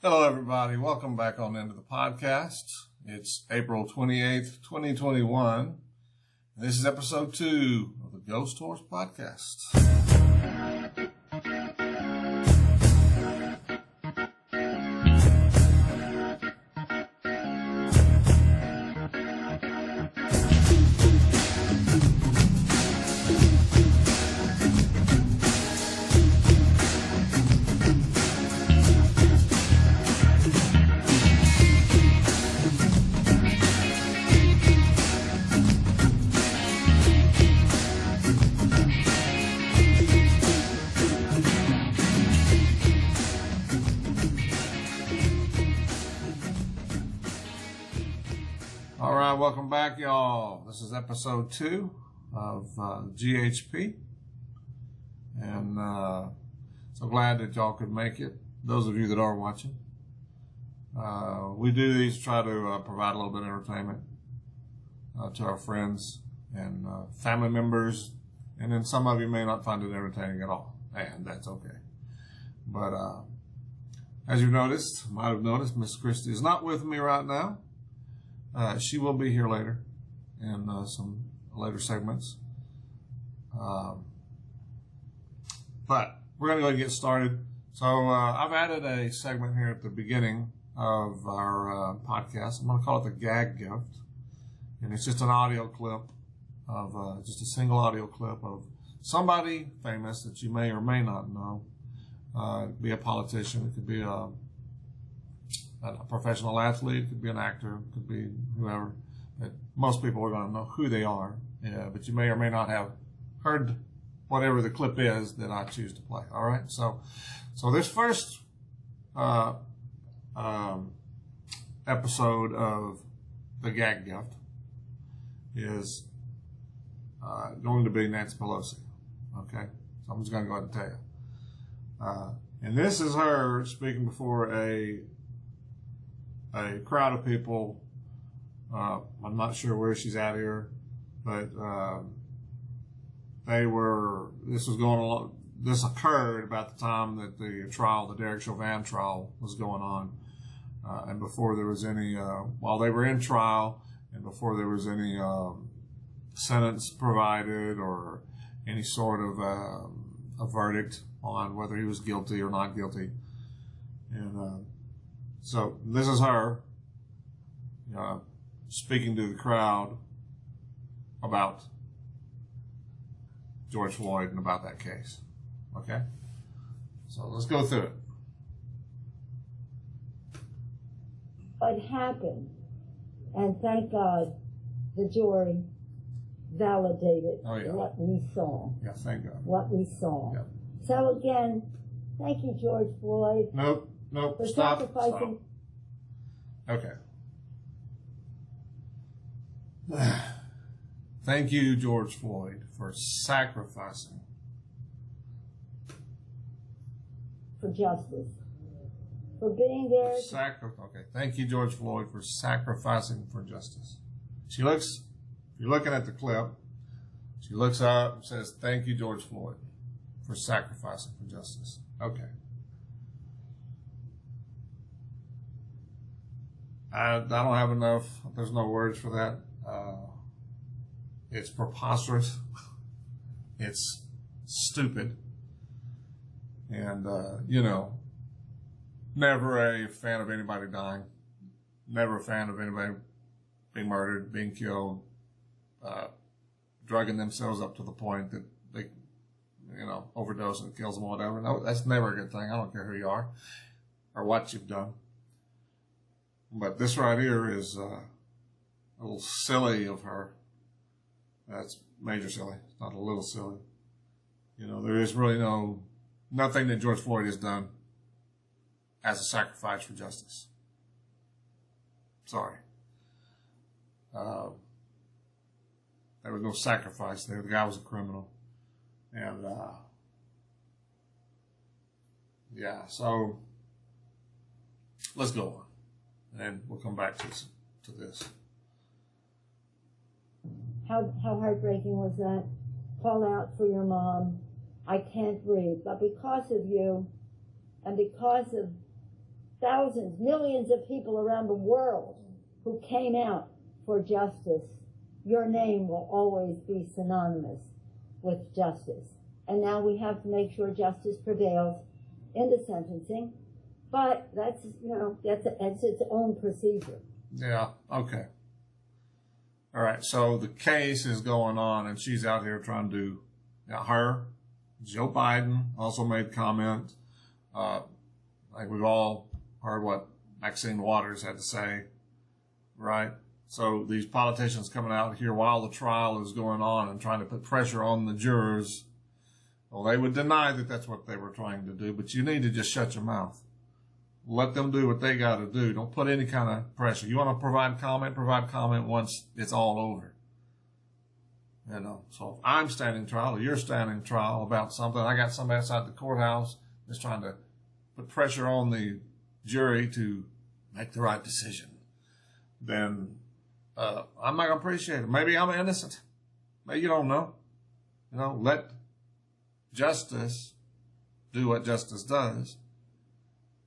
Hello, everybody. Welcome back on into the podcast. It's April 28th, 2021. This is episode 2 of the Ghost Horse Podcast. All right, welcome back, y'all. This is episode 2 of GHP, and so glad that y'all could make it, those of you that are watching. We do these to try to provide a little bit of entertainment to our friends and family members, and then some of you may not find it entertaining at all, and that's okay. But as you've noticed, might have noticed, Miss Christie is not with me right now. She will be here later in some later segments. But we're going to go ahead and get started. So I've added a segment here at the beginning of our podcast. I'm going to call it the Gag Gift. And it's just an audio clip of just a single audio clip of somebody famous that you may or may not know. It could be a politician. It could be a professional athlete, could be an actor, could be whoever. But most people are going to know who they are, but you may or may not have heard whatever the clip is that I choose to play. All right, so this first episode of the Gag Gift is going to be Nancy Pelosi. Okay, so I'm just going to go ahead and tell you. And this is her speaking before a crowd of people. I'm not sure where she's at here, but this occurred about the time that the trial, the Derek Chauvin trial, was going on, and before there was any, while they were in trial, and before there was any sentence provided or any sort of a verdict on whether he was guilty or not guilty. And so this is her speaking to the crowd about George Floyd and about that case. Okay? So let's go through it. What happened, and thank God the jury validated what we saw. Yeah, thank God. What we saw. Yeah. So again, thank you, George Floyd. Nope, For stop. sacrificing. Okay. Thank you, George Floyd, for sacrificing. For justice. For being there. Okay. Thank you, George Floyd, for sacrificing for justice. If you're looking at the clip, she looks up and says, "Thank you, George Floyd, for sacrificing for justice." Okay. I don't have enough. There's no words for that. It's preposterous. It's stupid. And, never a fan of anybody dying. Never a fan of anybody being murdered, being killed, drugging themselves up to the point that they, overdose and it kills them or whatever. No, that's never a good thing. I don't care who you are or what you've done. But this right here is a little silly of her. That's major silly. It's not a little silly. There is really nothing that George Floyd has done as a sacrifice for justice. Sorry. There was no sacrifice there. The guy was a criminal. And, so let's go on. And we'll come back to this. How heartbreaking was that? Call out for your mom. I can't breathe. But because of you, and because of thousands, millions of people around the world who came out for justice, your name will always be synonymous with justice. And now we have to make sure justice prevails in the sentencing. But that's, that's its own procedure. Yeah, okay. All right, so the case is going on, and she's out here trying to, Joe Biden also made comment. Like we've all heard what Maxine Waters had to say, right? So these politicians coming out here while the trial is going on and trying to put pressure on the jurors. Well, they would deny that that's what they were trying to do, but you need to just shut your mouth. Let them do what they got to do. Don't put any kind of pressure. You want to provide comment once it's all over. So if I'm standing trial or you're standing trial about something, I got somebody outside the courthouse that's trying to put pressure on the jury to make the right decision, then I'm not going to appreciate it. Maybe I'm innocent. Maybe you don't know. Let justice do what justice does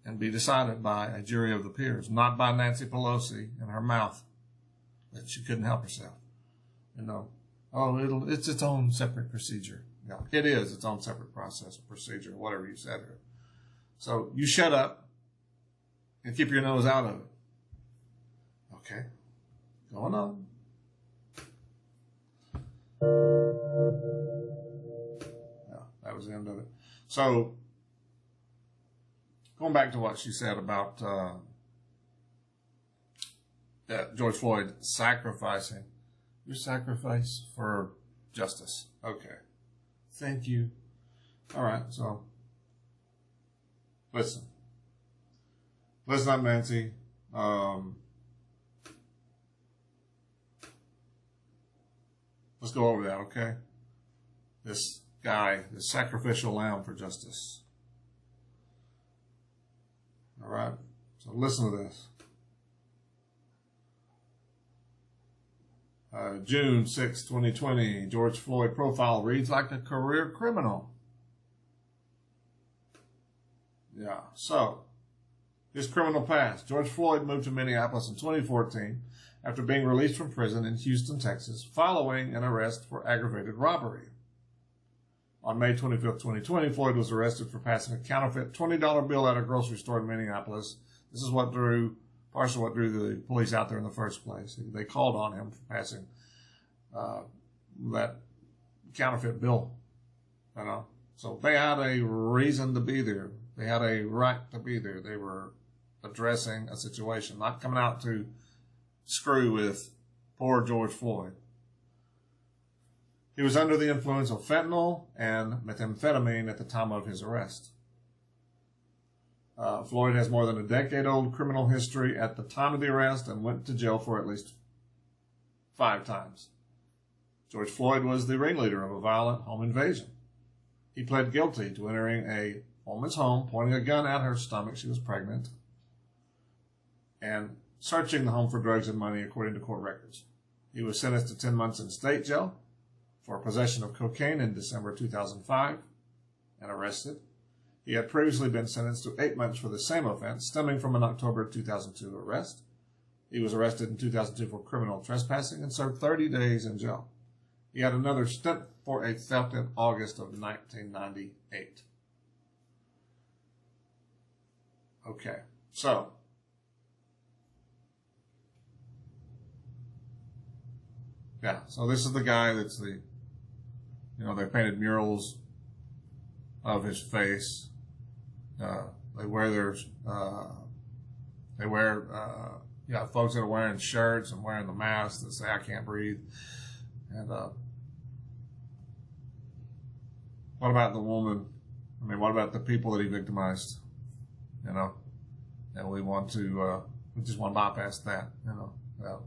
and be decided by a jury of the peers, not by Nancy Pelosi and her mouth that she couldn't help herself. It's its own separate procedure. Yeah, it is its own separate process or procedure, whatever you said here. So you shut up and keep your nose out of it. Okay, going on. Yeah, that was the end of it. So going back to what she said about George Floyd sacrificing. Your sacrifice for justice. Okay. Thank you. All right, so listen up, Nancy. Let's go over that, okay? This guy, this sacrificial lamb for justice. All right, so listen to this. June 6, 2020, George Floyd profile reads like a career criminal. Yeah, so his criminal past. George Floyd moved to Minneapolis in 2014 after being released from prison in Houston, Texas, following an arrest for aggravated robbery. On May 25, 2020, Floyd was arrested for passing a counterfeit $20 bill at a grocery store in Minneapolis. This is partially what drew the police out there in the first place. They called on him for passing that counterfeit bill. So they had a reason to be there. They had a right to be there. They were addressing a situation, not coming out to screw with poor George Floyd. He was under the influence of fentanyl and methamphetamine at the time of his arrest. Floyd has more than a decade-old criminal history at the time of the arrest and went to jail for at least 5 times. George Floyd was the ringleader of a violent home invasion. He pled guilty to entering a woman's home, pointing a gun at her stomach, she was pregnant, and searching the home for drugs and money, according to court records. He was sentenced to 10 months in state jail for possession of cocaine in December 2005 and arrested. He had previously been sentenced to 8 months for the same offense, stemming from an October 2002 arrest. He was arrested in 2002 for criminal trespassing and served 30 days in jail. He had another stint for a theft in August of 1998. Okay, so this is the guy that's they painted murals of his face. They wear folks that are wearing shirts and wearing the masks that say, "I can't breathe." And what about the woman? What about the people that he victimized? And we just want to bypass that. The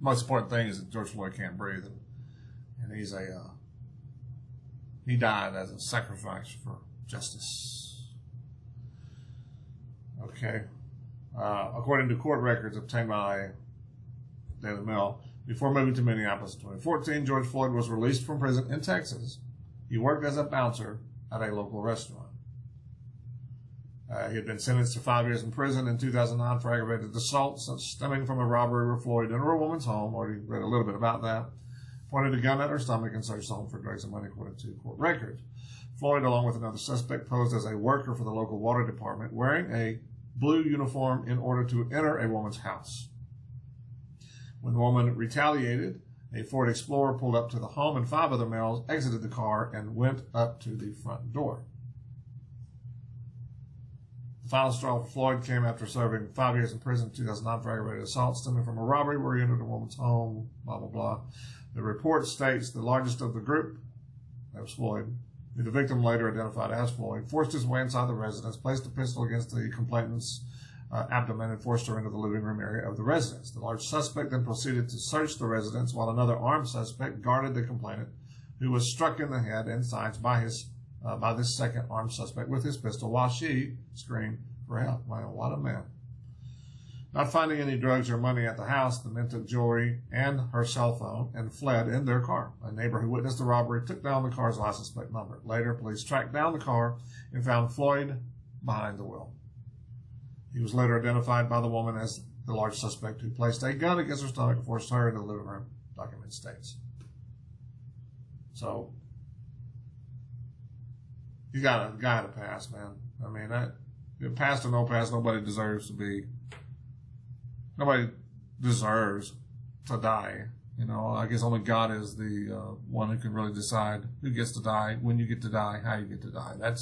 most important thing is that George Floyd can't breathe, and he died as a sacrifice for justice. Okay. According to court records obtained by Daily Mail, before moving to Minneapolis in 2014, George Floyd was released from prison in Texas. He worked as a bouncer at a local restaurant. He had been sentenced to 5 years in prison in 2009 for aggravated assault stemming from a robbery where Floyd entered a woman's home. Already read a little bit about that. Pointed a gun at her stomach and searched the home for drugs and money, according to court records. Floyd, along with another suspect, posed as a worker for the local water department, wearing a blue uniform in order to enter a woman's house. When the woman retaliated, a Ford Explorer pulled up to the home, and 5 other males exited the car and went up to the front door. The final straw for Floyd came after serving 5 years in prison in 2009 for aggravated assault stemming from a robbery where he entered a woman's home, blah, blah, blah. The report states the largest of the group, that was Floyd, who the victim later identified as Floyd, forced his way inside the residence, placed a pistol against the complainant's abdomen, and forced her into the living room area of the residence. The large suspect then proceeded to search the residence while another armed suspect guarded the complainant, who was struck in the head and sides by this second armed suspect with his pistol while she screamed for help. Wow, what a man. Not finding any drugs or money at the house, the men took jewelry and her cell phone and fled in their car. A neighbor who witnessed the robbery took down the car's license plate number. Later, police tracked down the car and found Floyd behind the wheel. He was later identified by the woman as the large suspect who placed a gun against her stomach and forced her into the living room, document states. So, you got a pass, man. I mean, pass or no pass, nobody deserves to die. You know, I guess only God is the one who can really decide who gets to die, when you get to die, how you get to die. I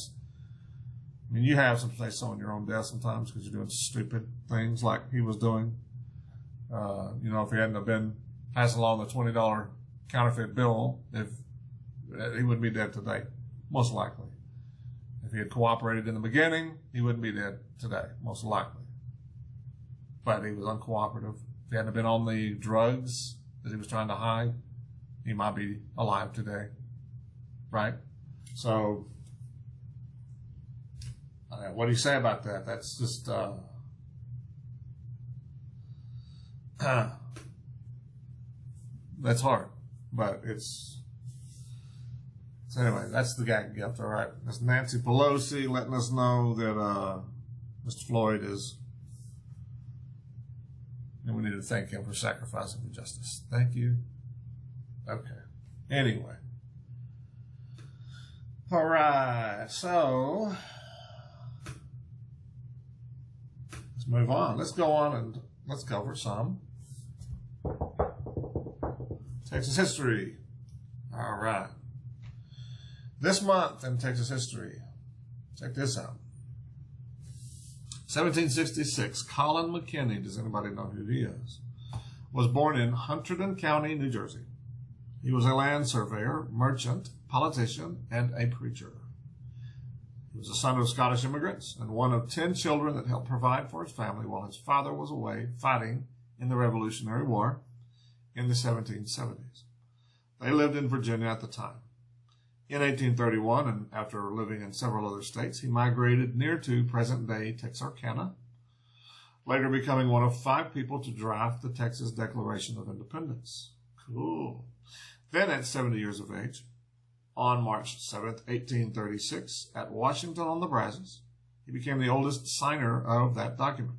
mean, you have some say so in your own death sometimes because you're doing stupid things like he was doing. You know, if he hadn't have been passing along the $20 counterfeit bill, if he wouldn't be dead today, most likely. If he had cooperated in the beginning, he wouldn't be dead today, most likely. But he was uncooperative. If he hadn't been on the drugs that he was trying to hide, he might be alive today, right? So, what do you say about that? That's just, that's hard, but so anyway, that's the gag gift, all right. That's Nancy Pelosi letting us know that Mr. Floyd is, and we need to thank him for sacrificing for justice. Thank you. Okay. Anyway. All right, so let's move on. Let's go on and let's cover some Texas history. All right. This month in Texas history, check this out. 1766, Colin McKinney, does anybody know who he is? Was born in Hunterdon County, New Jersey. He was a land surveyor, merchant, politician, and a preacher. He was the son of Scottish immigrants and one of 10 children that helped provide for his family while his father was away fighting in the Revolutionary War in the 1770s. They lived in Virginia at the time. In 1831, and after living in several other states, he migrated near to present-day Texarkana, later becoming one of 5 people to draft the Texas Declaration of Independence. Cool. Then, at 70 years of age, on March 7th, 1836, at Washington on the Brazos, he became the oldest signer of that document,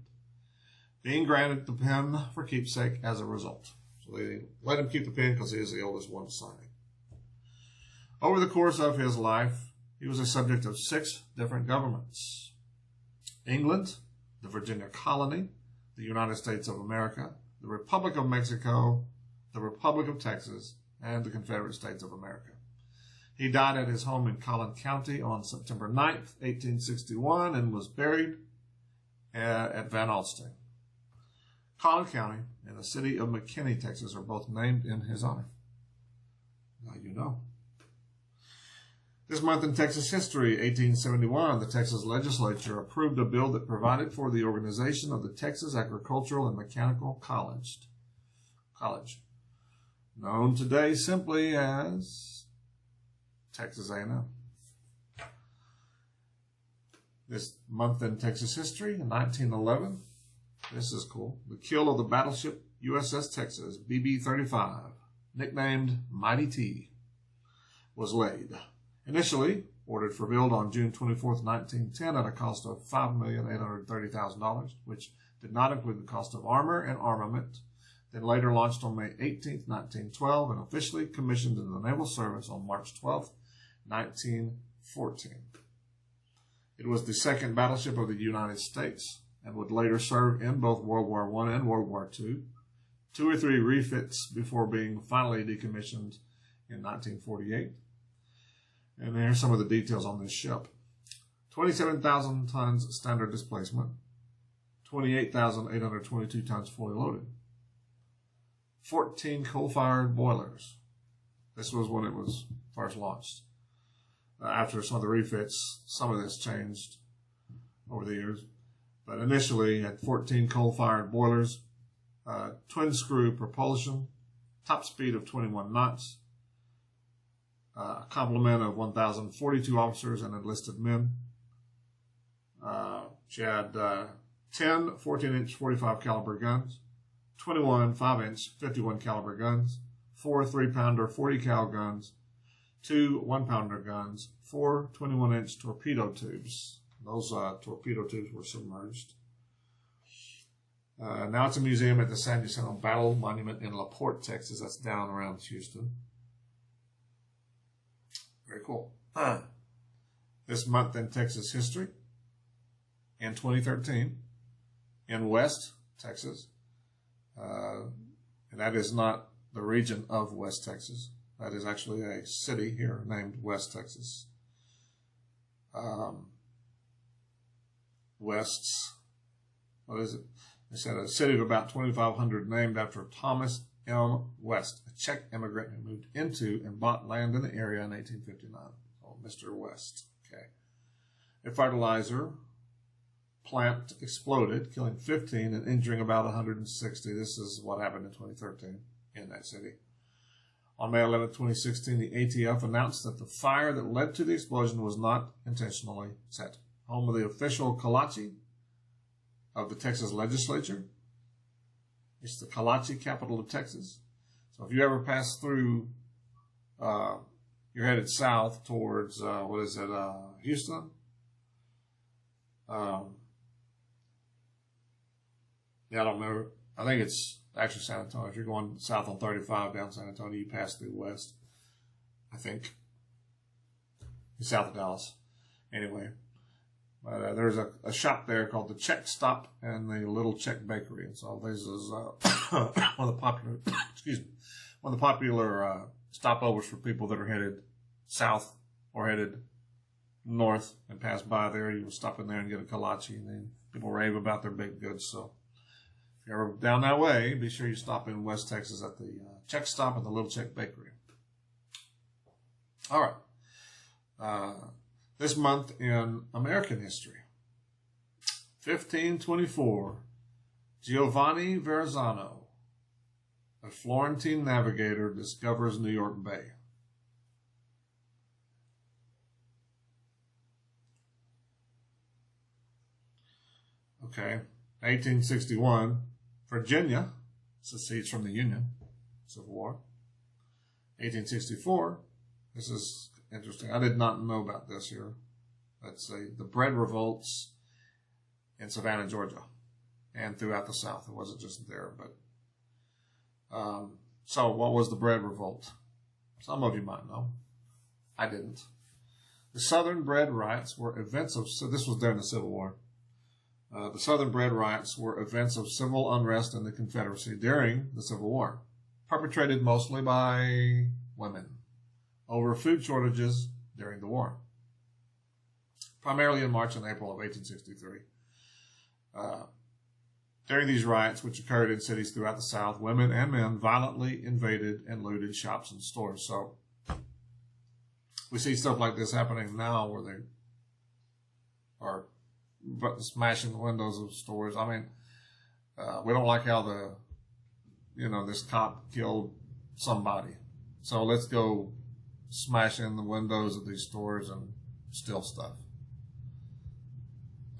being granted the pen for keepsake as a result. So they let him keep the pen because he is the oldest one signing. Over the course of his life, he was a subject of 6 different governments: England, the Virginia colony, the United States of America, the Republic of Mexico, the Republic of Texas, and the Confederate States of America. He died at his home in Collin County on September 9th, 1861, and was buried at Van Alstyne. Collin County and the city of McKinney, Texas, are both named in his honor. Now you know. This month in Texas history, 1871, the Texas legislature approved a bill that provided for the organization of the Texas Agricultural and Mechanical College, known today simply as Texas A&M. This month in Texas history, in 1911, this is cool, the keel of the battleship USS Texas, BB-35, nicknamed Mighty T, was laid. Initially, ordered for build on June 24th, 1910 at a cost of $5,830,000, which did not include the cost of armor and armament. Then later launched on May 18th, 1912 and officially commissioned in the naval service on March 12th, 1914. It was the second battleship of the United States and would later serve in both World War I and World War II. 2 or 3 refits before being finally decommissioned in 1948. And here's some of the details on this ship. 27,000 tons standard displacement, 28,822 tons fully loaded, 14 coal-fired boilers. This was when it was first launched. After some of the refits, some of this changed over the years. But initially, it had 14 coal-fired boilers, twin-screw propulsion, top speed of 21 knots, a complement of 1,042 officers and enlisted men. She had 10 14-inch 45 caliber guns, 21 5-inch 51 caliber guns, 4 3-pounder 40 cal guns, 2 1-pounder guns, 4 21-inch torpedo tubes. Those torpedo tubes were submerged. Now it's a museum at the San Jacinto Battle Monument in La Porte, Texas. That's down around Houston. Very cool. This month in Texas history, in 2013, in West Texas, and that is not the region of West Texas. That is actually a city here named West Texas. West's, what is it? They said a city of about 2,500 named after Thomas M. West, a Czech immigrant who moved into and bought land in the area in 1859. Oh, Mr. West. Okay. A fertilizer plant exploded, killing 15 and injuring about 160. This is what happened in 2013 in that city. On May 11, 2016, the ATF announced that the fire that led to the explosion was not intentionally set. Home of the official Kalachi of the Texas legislature. It's the Kalachi, capital of Texas. So if you ever pass through, you're headed south towards, Houston? Yeah, I don't remember. I think it's actually San Antonio. If you're going south on 35 down San Antonio, you pass through west. I think. It's south of Dallas. Anyway. There's a shop there called the Czech Stop and the Little Czech Bakery. And so this is one of the popular, one of the popular stopovers for people that are headed south or headed north and pass by there. You will stop in there and get a kolache, and then people rave about their baked goods. So if you're ever down that way, be sure you stop in West Texas at the Czech Stop and the Little Czech Bakery. All right. This month in American history, 1524, Giovanni Verrazzano, a Florentine navigator, discovers New York Bay. Okay, 1861, Virginia secedes from the Union, Civil War. 1864, this is interesting. I did not know about this here. Let's say the bread revolts in Savannah, Georgia, and throughout the South. It wasn't just there, but so what was the bread revolt? Some of you might know. I didn't. The Southern Bread Riots were events of. So this was during the Civil War. The Southern Bread Riots were events of civil unrest in the Confederacy during the Civil War, perpetrated mostly by women over food shortages during the war, primarily in March and April of 1863. During these riots, which occurred in cities throughout the South, women and men violently invaded and looted shops and stores. So we see stuff like this happening now where they are smashing the windows of stores. I mean, we don't like how this cop killed somebody. So let's go smash in the windows of these stores and steal stuff.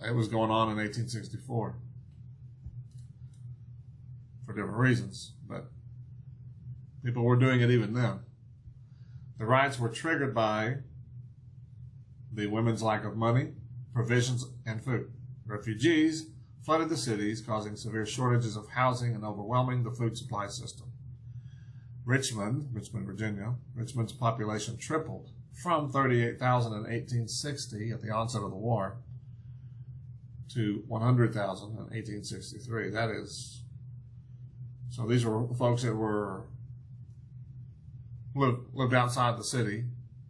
It was going on in 1864 for different reasons, but people were doing it even then. The riots were triggered by the women's lack of money, provisions, and food. Refugees flooded the cities, causing severe shortages of housing and overwhelming the food supply system. Richmond, Virginia, Richmond's population tripled from 38,000 in 1860 at the onset of the war to 100,000 in 1863. That is, so these were folks that lived outside the city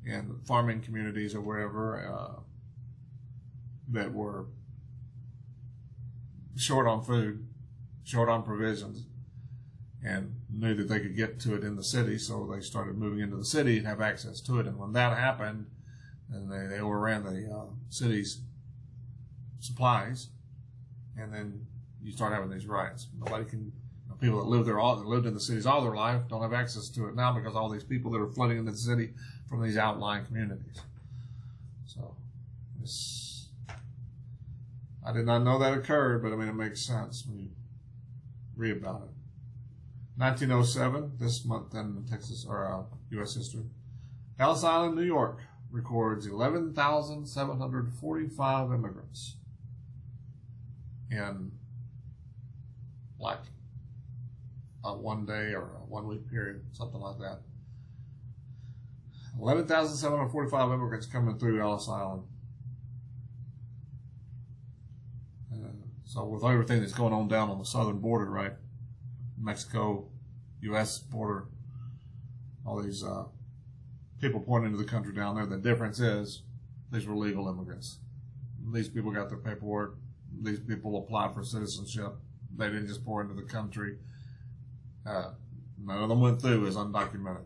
in farming communities or wherever that were short on food, short on provisions, and knew that they could get to it in the city, so they started moving into the city and have access to it. And when that happened, and they overran the city's supplies, and then you start having these riots. Nobody can. People that lived in the cities all their life don't have access to it now because all these people that are flooding into the city from these outlying communities. So, I did not know that occurred, but I mean, it makes sense when you read about it. 1907, this month in Texas or U.S. history, Ellis Island, New York, records 11,745 immigrants in like a 1 day or a 1 week period, something like that. 11,745 immigrants coming through Ellis Island. So with everything that's going on down on the southern border, right? Mexico, U.S. border, all these people pouring into the country down there. The difference is these were legal immigrants. These people got their paperwork. These people applied for citizenship. They didn't just pour into the country. None of them went through as undocumented.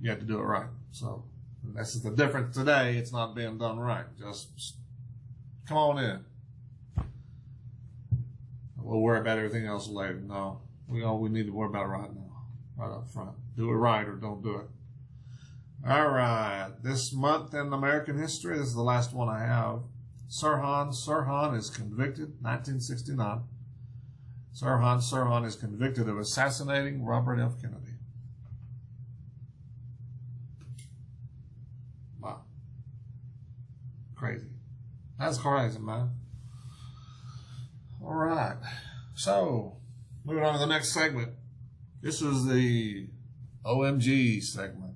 You have to do it right. So this is the difference today. It's not being done right. Just come on in. We'll worry about everything else later. No, we need to worry about it right now, right up front. Do it right or don't do it. All right. This month in American history, this is the last one I have. Sirhan is convicted, 1969. Sirhan is convicted of assassinating Robert F. Kennedy. Wow. Crazy. That's crazy, man. All right. So, moving on to the next segment. This is the OMG segment.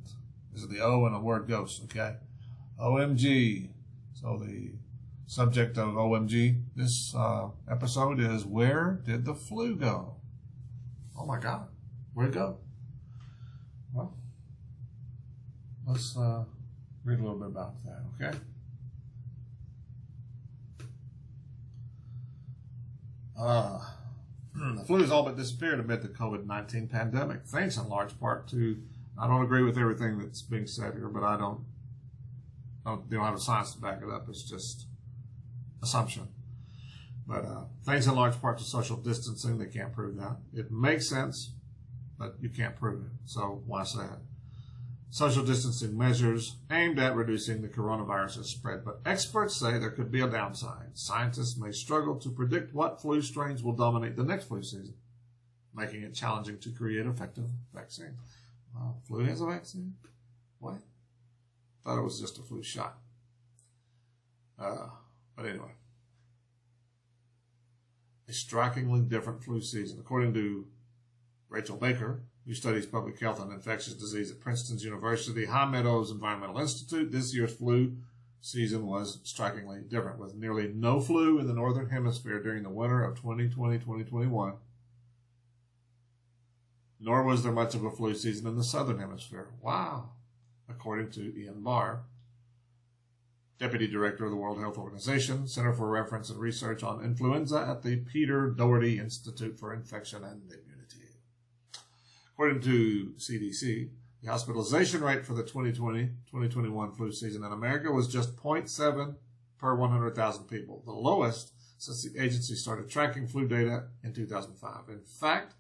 This is the O and a word ghost, okay? OMG. So the subject of OMG this episode is, where did the flu go? Oh my God. Where'd it go? Well, let's read a little bit about that, okay? The flu has all but disappeared amid the COVID-19 pandemic, thanks in large part to, I don't agree with everything that's being said here, but they don't have a science to back it up. It's just assumption. But thanks in large part to social distancing. They can't prove that. It makes sense, but you can't prove it. So why say it? Social distancing measures aimed at reducing the coronavirus's spread, but experts say there could be a downside. Scientists may struggle to predict what flu strains will dominate the next flu season, making it challenging to create effective vaccines. Flu has a vaccine? What? Thought it was just a flu shot. But anyway. A strikingly different flu season. According to Rachel Baker, who studies public health and infectious disease at Princeton's University High Meadows Environmental Institute, this year's flu season was strikingly different, with nearly no flu in the Northern Hemisphere during the winter of 2020-2021. Nor was there much of a flu season in the Southern Hemisphere. Wow. According to Ian Barr, Deputy Director of the World Health Organization, Center for Reference and Research on Influenza at the Peter Doherty Institute for Infection and Immunity. According to CDC, the hospitalization rate for the 2020-2021 flu season in America was just 0.7 per 100,000 people, the lowest since the agency started tracking flu data in 2005. In fact,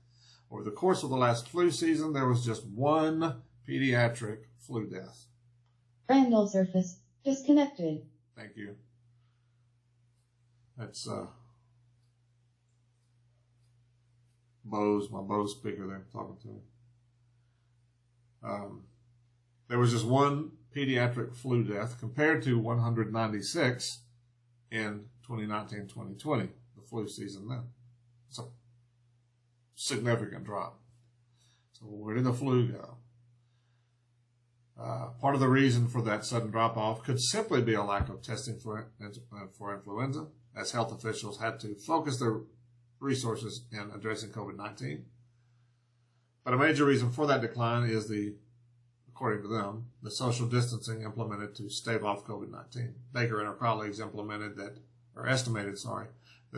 over the course of the last flu season, there was just one pediatric flu death. Randall surface disconnected. Thank you. That's my Bose speaker there talking to me. There was just one pediatric flu death compared to 196 in 2019-2020, the flu season then. It's a significant drop. So where did the flu go? Part of the reason for that sudden drop-off could simply be a lack of testing for influenza, as health officials had to focus their resources in addressing COVID-19. But a major reason for that decline is according to them, the social distancing implemented to stave off COVID-19. Baker and her colleagues estimated that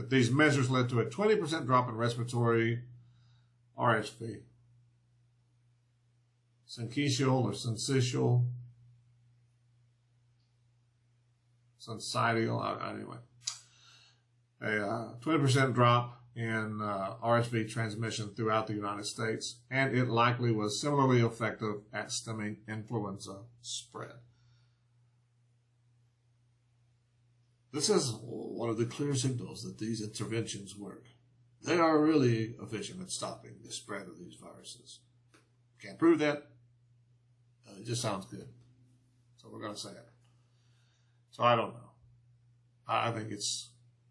these measures led to a 20% drop in respiratory RSV. Syncytial or syncytial, anyway. A 20% drop in RSV transmission throughout the United States, and it likely was similarly effective at stemming influenza spread. This is one of the clear signals that these interventions work. They are really efficient at stopping the spread of these viruses. Can't prove that. It just sounds good. So we're going to say it. So I don't know. I think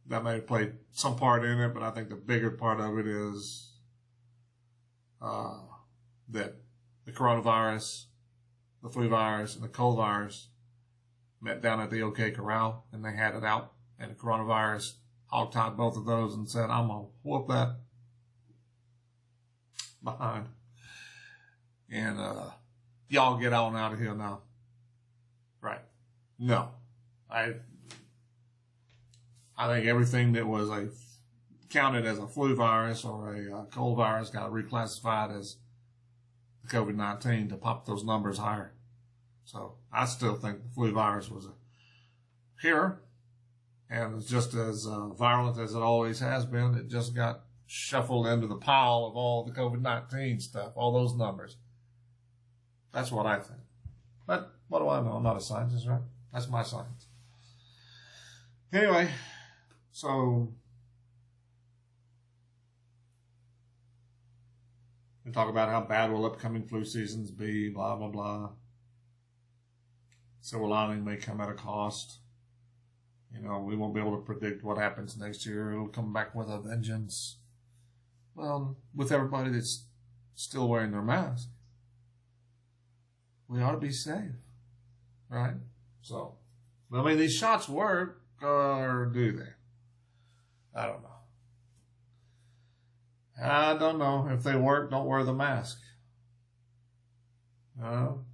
that may have played some part in it, but I think the bigger part of it is that the coronavirus, the flu virus, and the cold virus met down at the OK Corral, and they had it out, and the coronavirus hog-tied both of those and said, I'm going to whoop that behind. And y'all get on out of here now. Right. No. I think everything that was counted as a flu virus or a cold virus got reclassified as COVID-19 to pop those numbers higher. So I still think the flu virus was here, and it's just as virulent as it always has been. It just got shuffled into the pile of all the COVID-19 stuff, all those numbers. That's what I think. But what do I know? I'm not a scientist, right? That's my science. Anyway, so we talk about how bad will upcoming flu seasons be, blah, blah, blah. Silver lining may come at a cost. We won't be able to predict what happens next year. It'll come back with a vengeance. Well, with everybody that's still wearing their mask, we ought to be safe, right? So, these shots work, or do they? I don't know. I don't know. If they work, don't wear the mask. Or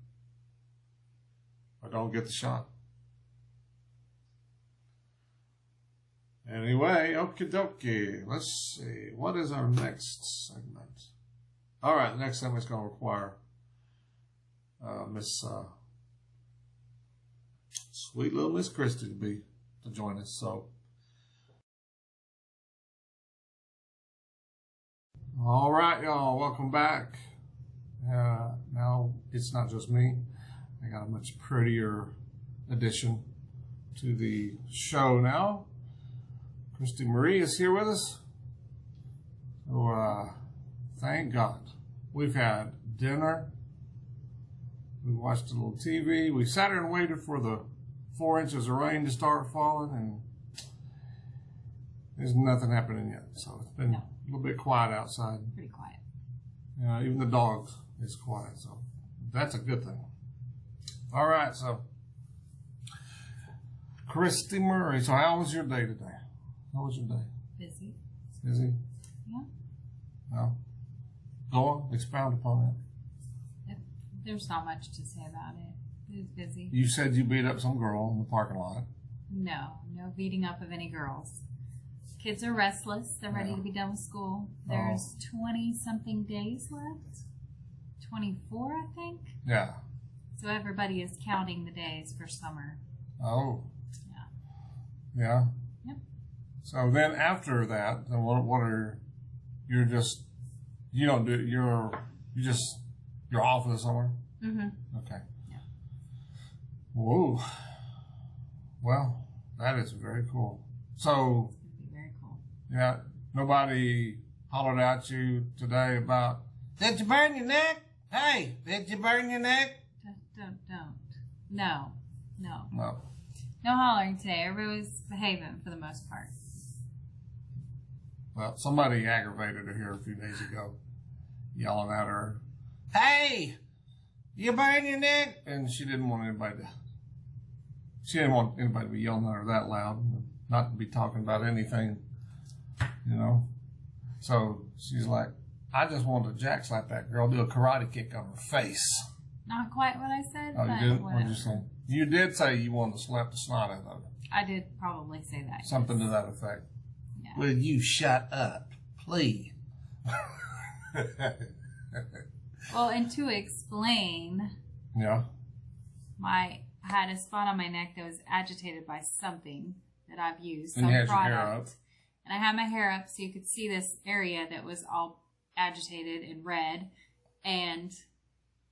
don't get the shot. Anyway, okie dokie. Let's see. What is our next segment? All right, the next segment is going to require sweet little Miss Christie to join us. So, all right, y'all, welcome back. Now it's not just me. I got a much prettier addition to the show now. Christy Marie is here with us. So, thank God. We've had dinner. We watched a little TV. We sat here and waited for the 4 inches of rain to start falling, and there's nothing happening yet. So it's been a little bit quiet outside. Pretty quiet. Even the dogs is quiet, so that's a good thing. All right, so Christy Murray. So how was your day today? How was your day? Busy. Busy? Yeah. No. Go on, expound upon that. There's not much to say about it. It was busy. You said you beat up some girl in the parking lot. No beating up of any girls. Kids are restless. They're ready to be done with school. There's 20-something days left. 24, I think. Yeah. So everybody is counting the days for summer. Oh. Yeah. Yeah. Yep. So then after that, then what are you're off of the summer? Mm-hmm. Okay. Yeah. Whoa. Well, that is very cool. So, Very cool. yeah, nobody hollered at you today about, did you burn your neck? Hey, did you burn your neck? No. No. No hollering today. Everybody was behaving for the most part. Well, somebody aggravated her here a few days ago, yelling at her, "Hey, you burn your neck!" And she didn't want anybody to be yelling at her that loud, not to be talking about anything, you know. So she's like, "I just wanted to jack slap that girl, do a karate kick on her face." Not quite what I said. Oh, but you didn't? whatever. What did you say? You did say you wanted to slap the snot out of her. I did probably say that. Something yes. to that effect. Yeah. Will you shut up, please? Well, and to explain, Yeah. I had a spot on my neck that was agitated by something that I've used, And some you had your product. hair up. And I had my hair up so you could see this area that was all agitated and red. And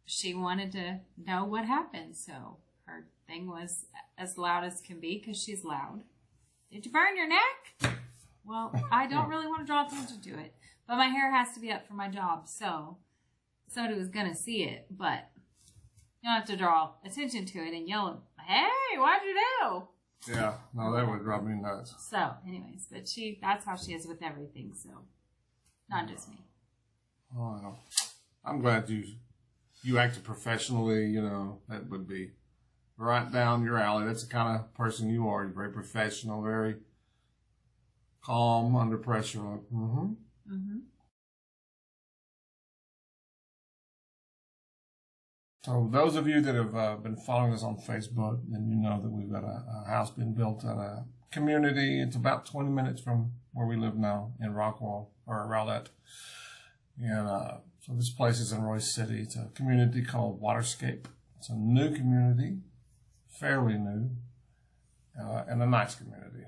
she wanted to know what happened. So her thing was as loud as can be because she's loud. Did you burn your neck? Well, I don't really want to draw attention to it. But my hair has to be up for my job. So somebody was going to see it. But you don't have to draw attention to it and yell, "Hey, what'd you do?" Yeah. No, that would drive me nuts. So, anyways, but that's how she is with everything, so not just me. Oh, well. I'm glad you acted professionally, you know. That would be right down your alley. That's the kind of person you are. You're very professional, very calm under pressure. Like, So those of you that have been following us on Facebook, then you know that we've got a house being built at a community. It's about 20 minutes from where we live now in Rockwall, or Rowlett. And so this place is in Royce City. It's a community called Waterscape. It's a new community, fairly new, and a nice community.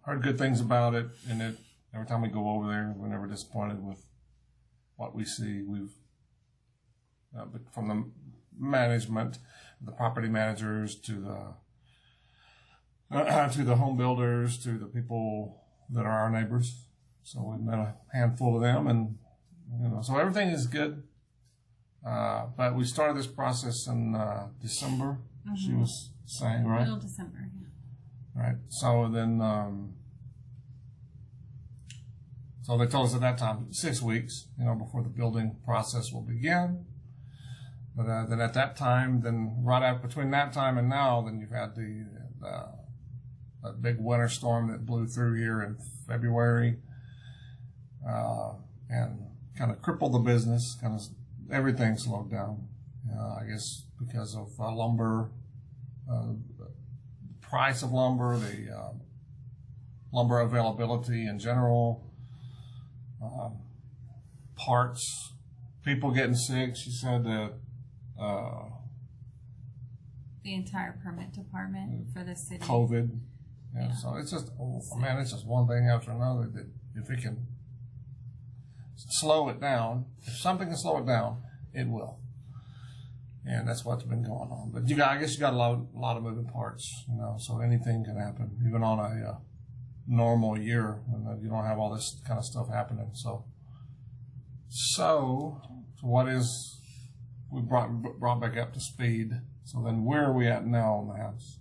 Heard good things about it, and every time we go over there, we're never disappointed with what we see. From the management, the property managers, to the home builders, to the people that are our neighbors. So we've met a handful of them, and so everything is good. But we started this process in December. She was saying, right? Middle December, yeah. Right. So then, so they told us at that time 6 weeks, before the building process will begin. But then at that time, between that time and now, then you've had that big winter storm that blew through here in February, and kind of crippled the business. Kind of everything slowed down. I guess because of lumber, price of lumber, the lumber availability in general, parts, people getting sick. She said that. The entire permit department for the city. COVID. Yeah. So it's just, it's just one thing after another that if it can slow it down, if something can slow it down, it will. And that's what's been going on. But I guess you got a lot of moving parts, so anything can happen, even on a normal year when you don't have all this kind of stuff happening. So what is, we brought back up to speed. So then where are we at now on the house?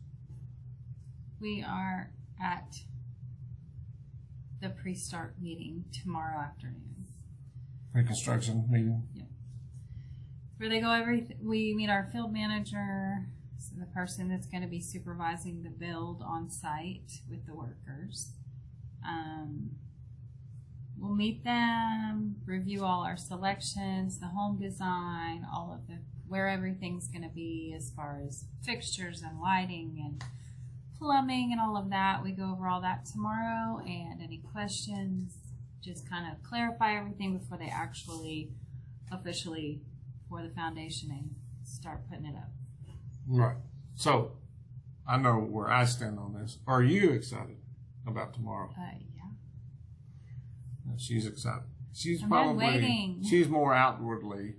We are at the pre-start meeting tomorrow afternoon. Pre-construction meeting? Yep. Where they go we meet our field manager, so the person that's going to be supervising the build on site with the workers. We'll meet them, review all our selections, the home design, all of where everything's going to be as far as fixtures and lighting and plumbing and all of that. We go over all that tomorrow, and any questions, just kind of clarify everything before they actually officially pour the foundation and start putting it up. Right. So I know where I stand on this. Are you excited about tomorrow? Yeah. She's excited. I'm probably waiting. She's more outwardly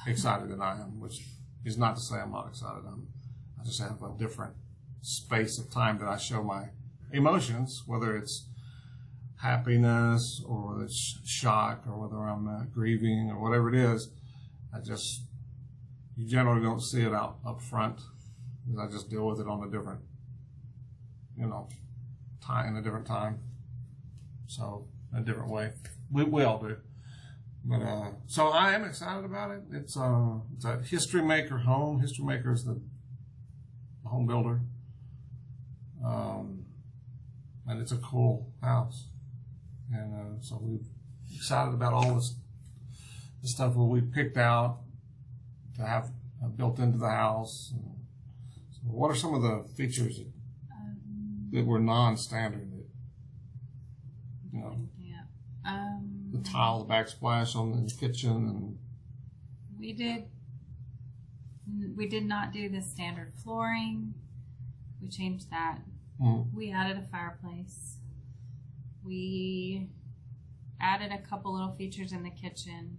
excited than I am, which is not to say I'm not excited. I just have a different space of time that I show my emotions, whether it's happiness or whether it's shock or whether I'm grieving or whatever it is. You generally don't see it up front. I just deal with it on a different, time, in a different time. So, a different way. We all do. But, so I am excited about it. It's a History Maker home. History Maker is the home builder. And it's a cool house. And, so we're excited about all this stuff that we picked out to have built into the house. So what are some of the features that were non-standard? The tile, the backsplash in the kitchen, and we did not do the standard flooring. We changed that. We added a fireplace. We added a couple little features in the kitchen.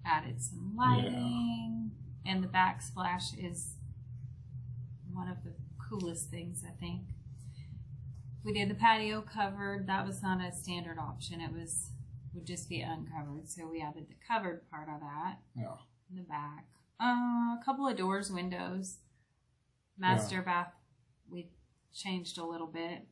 Added some lighting, and the backsplash is one of the coolest things, I think. We did the patio covered. That was not a standard option. It would just be uncovered. So we added the covered part of that in the back. A couple of doors, windows. Master bath, we changed a little bit.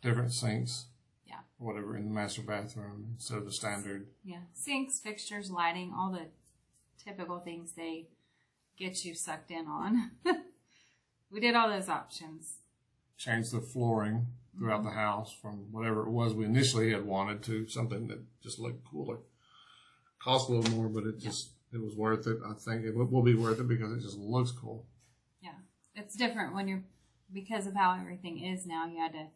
Different sinks. Yeah. Whatever in the master bathroom instead of the standard. Yeah. Sinks, fixtures, lighting, all the typical things they get you sucked in on. We did all those options. Changed the flooring throughout the house from whatever it was we initially had wanted to something that just looked cooler. Cost a little more, but it was worth it. I think it will be worth it because it just looks cool. Yeah. It's different when because of how everything is now, you had to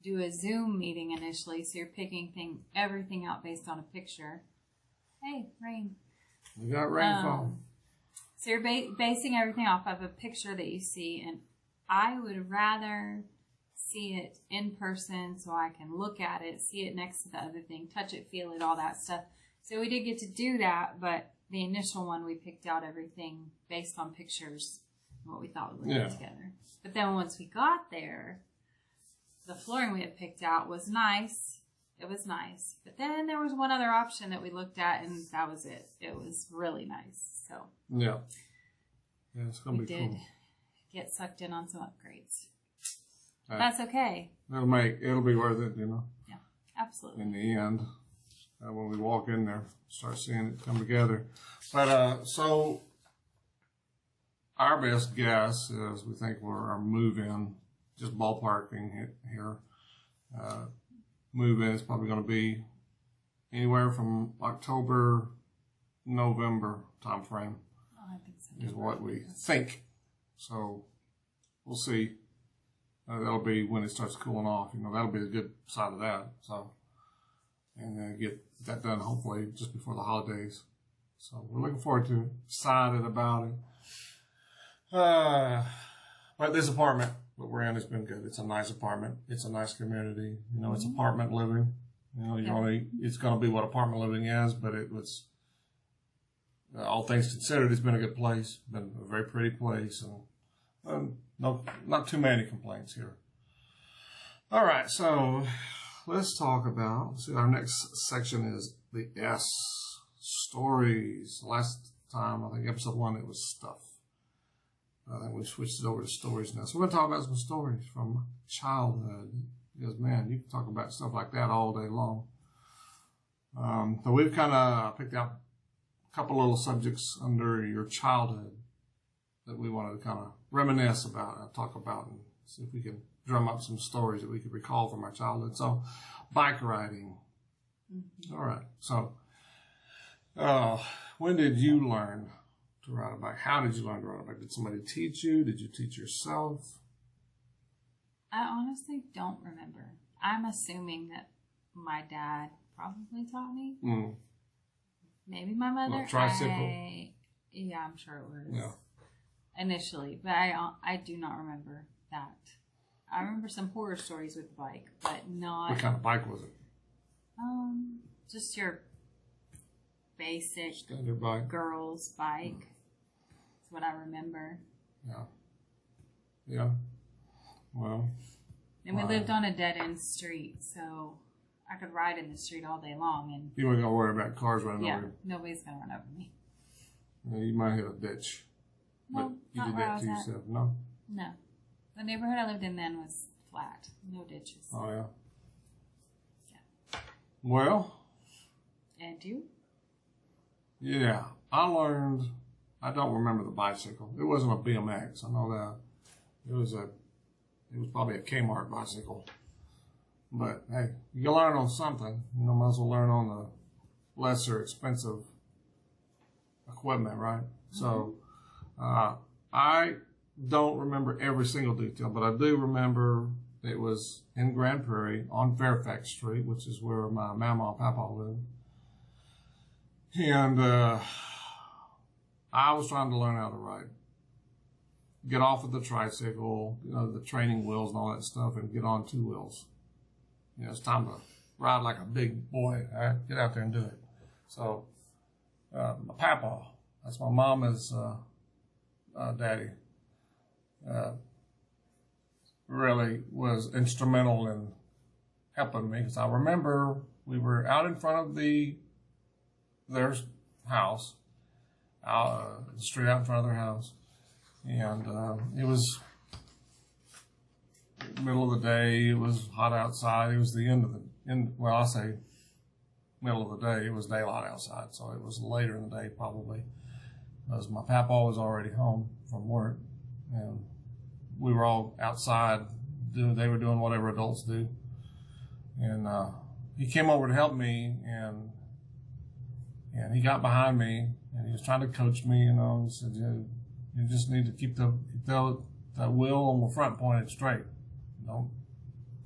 do a Zoom meeting initially, so you're picking everything out based on a picture. Hey, rain. We got rainfall. So you're basing everything off of a picture that you see, and I would rather see it in person so I can look at it, see it next to the other thing, touch it, feel it, all that stuff. So we did get to do that, but the initial one we picked out everything based on pictures, what we thought would look together. But then once we got there, the flooring we had picked out was nice. It was nice. But then there was one other option that we looked at, and that was it. It was really nice. So yeah, it's gonna be cool. We did get sucked in on some upgrades. That's okay. It'll be worth it, Yeah, absolutely. in the end, when we walk in there, start seeing it come together. But so our best guess is we think our move-in, just ballparking here, move-in is probably going to be anywhere from October, November time frame. I think so. Is what we think. So we'll see. That'll be when it starts cooling off. That'll be the good side of that. So, and then get that done hopefully just before the holidays. So we're looking forward to it. Excited about it. But this apartment that we're in has been good. It's a nice apartment. It's a nice community. It's apartment living. It's going to be what apartment living is, but it was, all things considered, it's been a good place. Been a very pretty place, and no, not too many complaints here. All right, so let's talk about. See, our next section is the S, stories. Last time, I think episode 1, it was stuff. I think we switched it over to stories now. So we're going to talk about some stories from childhood. Because, man, you can talk about stuff like that all day long. So we've kind of picked out a couple little subjects under your childhood that we wanted to kind of reminisce about and talk about and see if we can drum up some stories that we could recall from our childhood. So, bike riding. Mm-hmm. All right. So, when did you learn to ride a bike? How did you learn to ride a bike? Did somebody teach you? Did you teach yourself? I honestly don't remember. I'm assuming that my dad probably taught me. Mm. Maybe my mother. Well, tricycle. Yeah, I'm sure it was. Yeah. Initially, but I do not remember that. I remember some horror stories with the bike, but not. What kind of bike was it? Just your basic standard bike. Girl's bike. That's what I remember. Yeah. Yeah. Well. And we lived on a dead end street, so I could ride in the street all day long, and you weren't gonna worry about cars running over you. Nobody's gonna run over me. You might hit a ditch. No, But you not did where I that was to at. yourself, no? No. The neighborhood I lived in then was flat. No ditches. Oh, yeah. Yeah. Well, And you? yeah, I learned, I don't remember the bicycle. It wasn't a BMX, I know that. It was probably a Kmart bicycle. But hey, you can learn on something. You know, might as well learn on the lesser expensive equipment, right? Mm-hmm. So, I don't remember every single detail, but I do remember it was in Grand Prairie on Fairfax Street, which is where my mama and papa lived. And I was trying to learn how to ride. Get off of the tricycle, you know, the training wheels and all that stuff, and get on 2 wheels. You know, it's time to ride like a big boy. All right? Get out there and do it. So, my papa, that's my mama's daddy, really was instrumental in helping me. Because I remember we were out in front of their house, the street out in front of their house. And it was middle of the day. It was hot outside. It was the well, I say middle of the day. It was daylight outside, so it was later in the day probably. Because my papa was already home from work, and we were all outside. They were doing whatever adults do. And he came over to help me, and he got behind me, and he was trying to coach me, you know. He said, you just need to keep the wheel on the front pointed straight. Don't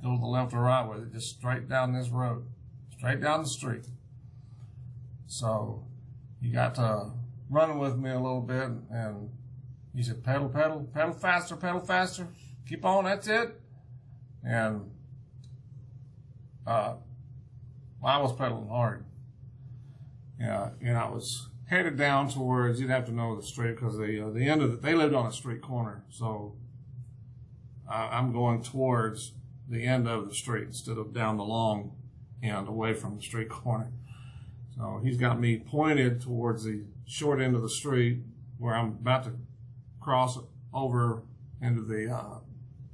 go to the left or right with it. Just straight down this road, straight down the street. So he got to running with me a little bit, and he said, pedal, pedal, pedal faster. Keep on, that's it. And I was pedaling hard. Yeah, and I was headed down towards, you'd have to know the street, because the end of they lived on a street corner, so I'm going towards the end of the street instead of down the long end away from the street corner. So he's got me pointed towards the short end of the street where I'm about to cross over into the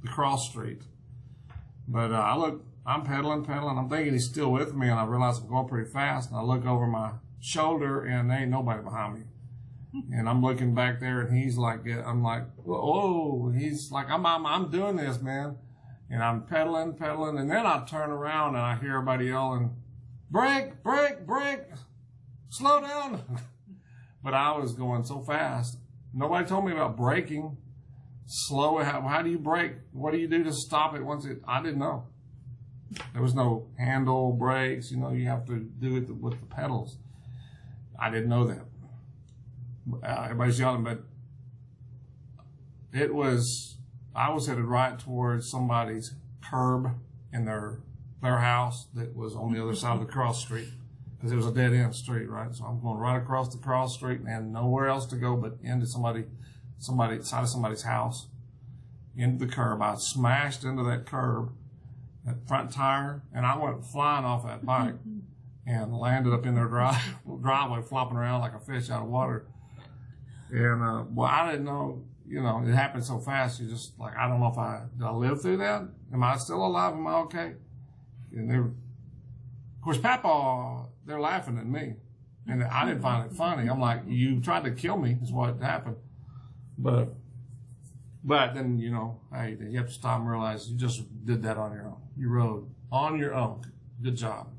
cross street. But I'm pedaling. I'm thinking he's still with me, and I realize I'm going pretty fast, and I look over my shoulder, and there ain't nobody behind me. And I'm looking back there, and he's like, I'm like, whoa. He's like, I'm doing this, man. And I'm pedaling. And then I turn around, and I hear everybody yelling, brake, slow down. But I was going so fast. Nobody told me about braking. Slow, how do you brake? What do you do to stop it I didn't know. There was no handle brakes, you know, you have to do it with the pedals. I didn't know that. Everybody's yelling, but I was headed right towards somebody's curb in their house that was on the other side of the cross street, because it was a dead end street, right? So I'm going right across the cross street and nowhere else to go but into side of somebody's house, into the curb. I smashed into that curb, that front tire, and I went flying off that bike and landed up in their driveway, flopping around like a fish out of water. And well, I didn't know, you know, it happened so fast. You just like, I don't know if did I live through that? Am I still alive? Am I okay? And of course, Papa, they're laughing at me, and I didn't find it funny. I'm like, you tried to kill me, is what happened. But then, you know, hey, you have to stop and realize you just did that on your own. You rode on your own. Good job.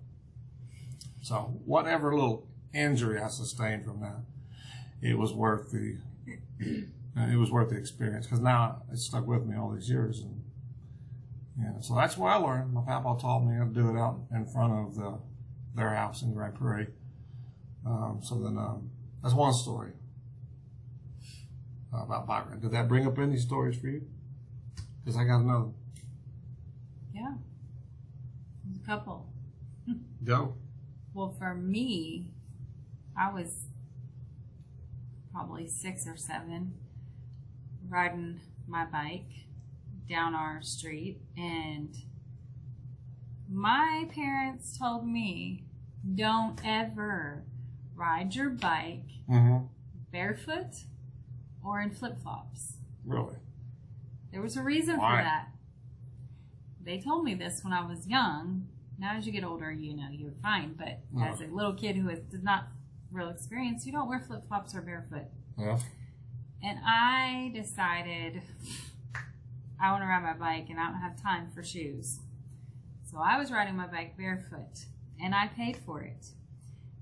So whatever little injury I sustained from that, it was worth the experience, because now it's stuck with me all these years. And yeah, so that's what I learned. My papa taught me how to do it out in front of their house in Grand Prairie. So then that's one story about bike riding. Did that bring up any stories for you? Because I got another. Yeah. A couple. Go. Well, for me, I was probably 6 or 7 riding my bike down our street, and my parents told me, don't ever ride your bike barefoot or in flip-flops. Really? There was a reason Why? for that. They told me this when I was young. Now as you get older, you know, you're fine. But as a little kid who does not real experience, you don't wear flip-flops or barefoot. Yeah. And I decided I want to ride my bike and I don't have time for shoes. So I was riding my bike barefoot and I paid for it.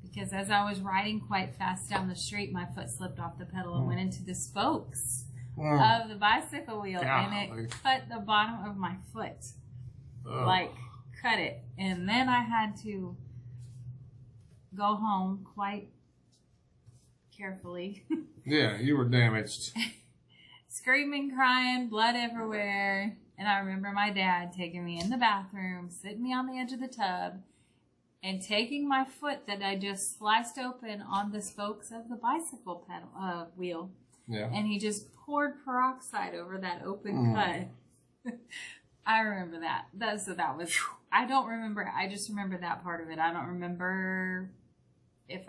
Because as I was riding quite fast down the street, my foot slipped off the pedal and went into the spokes of the bicycle wheel. And it cut the bottom of my foot. Like, cut it. And then I had to go home quite carefully. Yeah, you were damaged. Screaming, crying, blood everywhere. And I remember my dad taking me in the bathroom, sitting me on the edge of the tub, and taking my foot that I just sliced open on the spokes of the bicycle pedal wheel. Yeah. And he just poured peroxide over that open cut. I remember that. So that was, I don't remember, I just remember that part of it. I don't remember if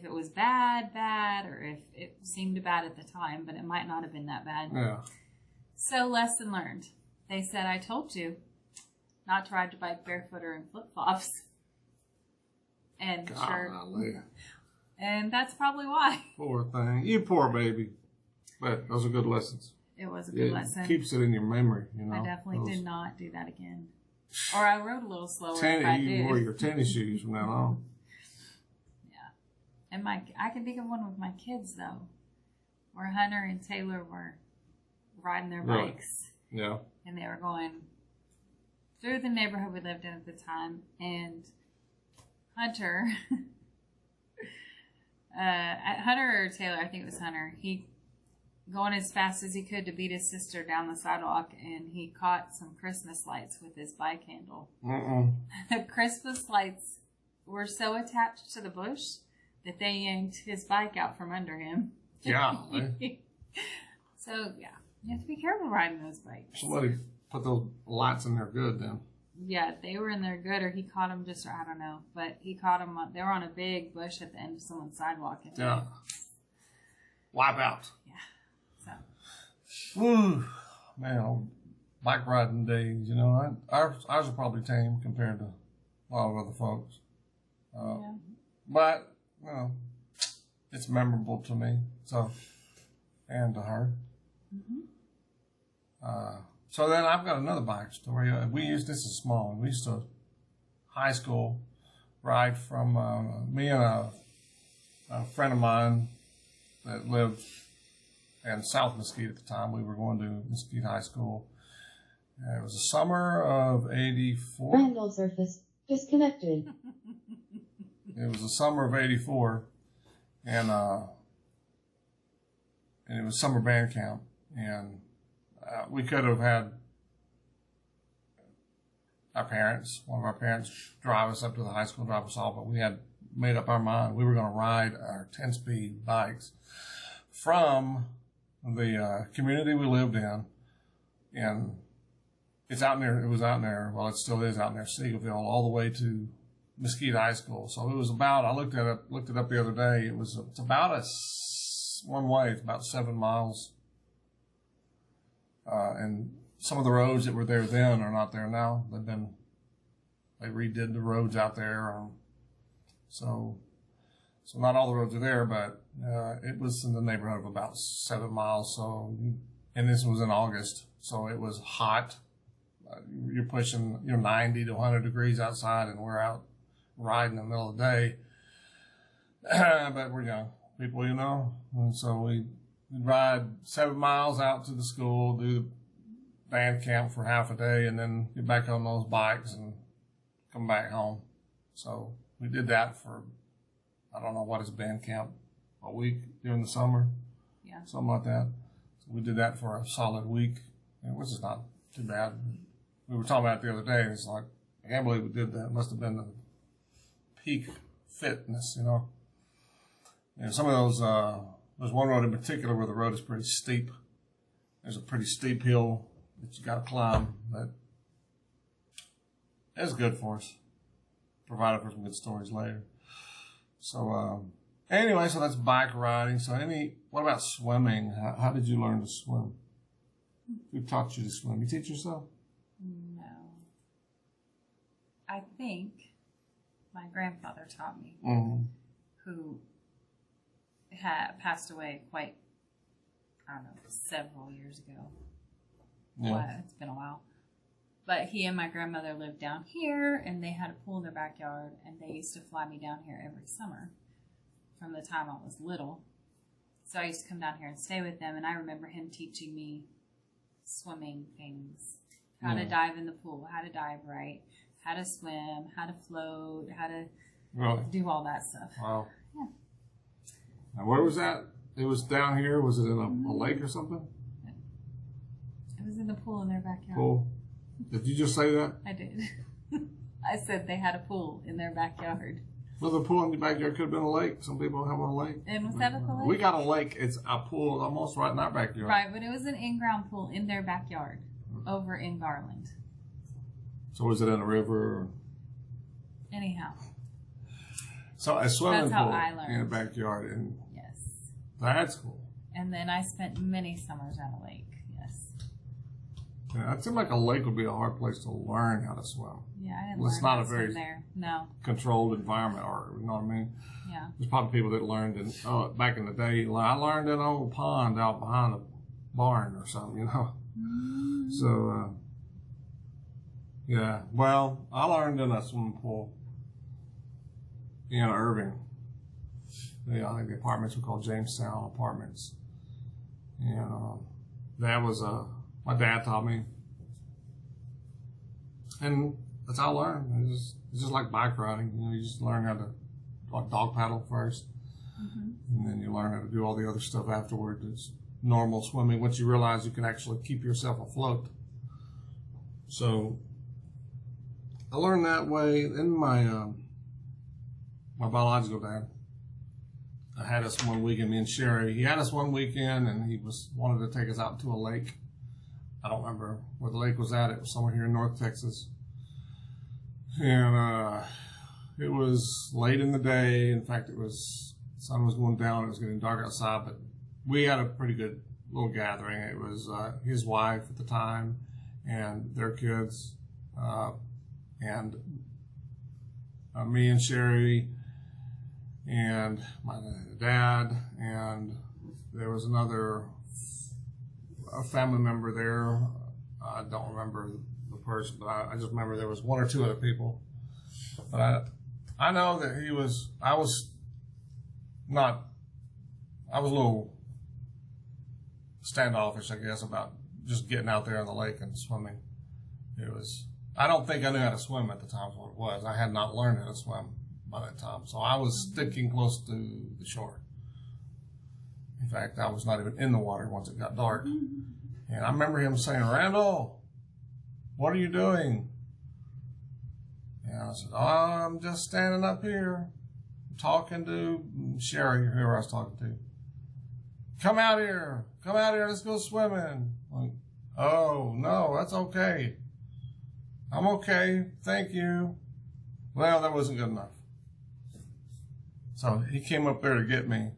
it was bad, or if it seemed bad at the time, but it might not have been that bad. Yeah. So, lesson learned. They said, I told you not to ride your bike barefoot or in flip-flops. And and that's probably why. Poor thing. You poor baby. But those are good lessons. It was a good lesson. Keeps it in your memory, you know. I definitely did not do that again. Or I rode a little slower if I did. You wore your tennis shoes from now on. Yeah. And I can think of one with my kids, though, where Hunter and Taylor were riding their bikes. Yeah. And they were going through the neighborhood we lived in at the time. And Hunter, Hunter or Taylor, I think it was Hunter, he going as fast as he could to beat his sister down the sidewalk, and he caught some Christmas lights with his bike handle. The Christmas lights were so attached to the bush that they yanked his bike out from under him. Yeah. So, yeah, you have to be careful riding those bikes. Somebody put those lights in there good then. Yeah, they were in there good, or he caught them just, I don't know, but he caught them, they were on a big bush at the end of someone's sidewalk. Yeah. Wipe out. Yeah. So. Woo, man, old bike riding days, you know, ours are probably tame compared to a lot of other folks. Yeah. But, you know, it's memorable to me, so, and to her. So then I've got another bike story. This is small. We used to, high school, ride from, me and a friend of mine that lived in South Mesquite at the time. We were going to Mesquite High School. It was the summer of 84. Randall surface disconnected. It was the summer of 84. And it was summer band camp. And we could have had one of our parents drive us up to the high school, drop us off, but we had made up our mind. We were going to ride our 10-speed bikes from the community we lived in, and it was out near, well, it still is out near Seagoville, all the way to Mesquite High School. So it was about, I looked it up the other day, it's about one way, it's about 7 miles. And some of the roads that were there then are not there now. They redid the roads out there. So not all the roads are there, but it was in the neighborhood of about 7 miles. So, and this was in August, so it was hot. You're pushing 90 to 100 degrees outside, and we're out riding in the middle of the day. But we're young people, you know, and so we'd ride 7 miles out to the school, do the band camp for half a day, and then get back on those bikes and come back home. So we did that for, I don't know, what is band camp, a week during the summer? Yeah. Something like that. So we did that for a solid week, which is not too bad. We were talking about it the other day, and it's like, I can't believe we did that. It must have been the peak fitness, you know. And some of those, there's one road in particular where the road is pretty steep. There's a pretty steep hill that you got to climb, but it's good for us. Provided for some good stories later. So Anyway, so that's bike riding. So what about swimming? How did you learn to swim? Who taught you to swim? You teach yourself? No. I think my grandfather taught me, who had passed away quite, I don't know, several years ago. Yeah. Well, it's been a while. But he and my grandmother lived down here, and they had a pool in their backyard, and they used to fly me down here every summer from the time I was little. So I used to come down here and stay with them, and I remember him teaching me swimming things, how to dive in the pool, how to dive right, how to swim, how to float, how to do all that stuff. Wow. Yeah. Now, where was that? It was down here. Was it in a lake or something? It was in the pool in their backyard. Pool. Did you just say that? I did. I said they had a pool in their backyard. Well, the pool in your backyard could have been a lake. Some people have a lake. And was that a lake? We got a lake. It's a pool almost right in our backyard. Right, but it was an in-ground pool in their backyard over in Garland. So was it in a river? Or? Anyhow. So a swimming That's how pool I learned. in a backyard. And Yes. that's cool. And then I spent many summers at a lake. Yes. Yeah, it seemed like a lake would be a hard place to learn how to swim. Yeah, I didn't Well, it's learn not how a to very- swim there. No. Controlled environment, or you know what I mean? Yeah. There's probably people that learned in back in the day. I learned in an old pond out behind a barn or something, you know. So yeah. Well, I learned in a swimming pool in Irving. Yeah, I think the apartments were called Jamestown Apartments. And that was my dad taught me, and that's how I learned. It's just like bike riding. You know, you just learn how to dog paddle first, and then you learn how to do all the other stuff afterward. It's normal swimming. Once you realize you can actually keep yourself afloat. So I learned that way. Then my biological dad had us one weekend, me and Sherry. He had us one weekend, and he wanted to take us out to a lake. I don't remember where the lake was at. It was somewhere here in North Texas. And it was late in the day. In fact, the sun was going down. It was getting dark outside, but we had a pretty good little gathering. It was his wife at the time and their kids, and me and Sherry and my dad, and there was a family member there. I don't remember the person, but I just remember there was one or two other people. But I know that I was a little standoffish, I guess, about just getting out there in the lake and swimming. I don't think I knew how to swim at the time, is what it was. I had not learned how to swim by that time. So I was sticking close to the shore. In fact, I was not even in the water once it got dark. And I remember him saying, "Randall, what are you doing?" And I said, "Oh, I'm just standing up here talking to Sherry," or whoever I was talking to. Come out here, let's go swimming." Like, "Oh, no, that's okay. I'm okay, thank you." Well, that wasn't good enough. So he came up there to get me,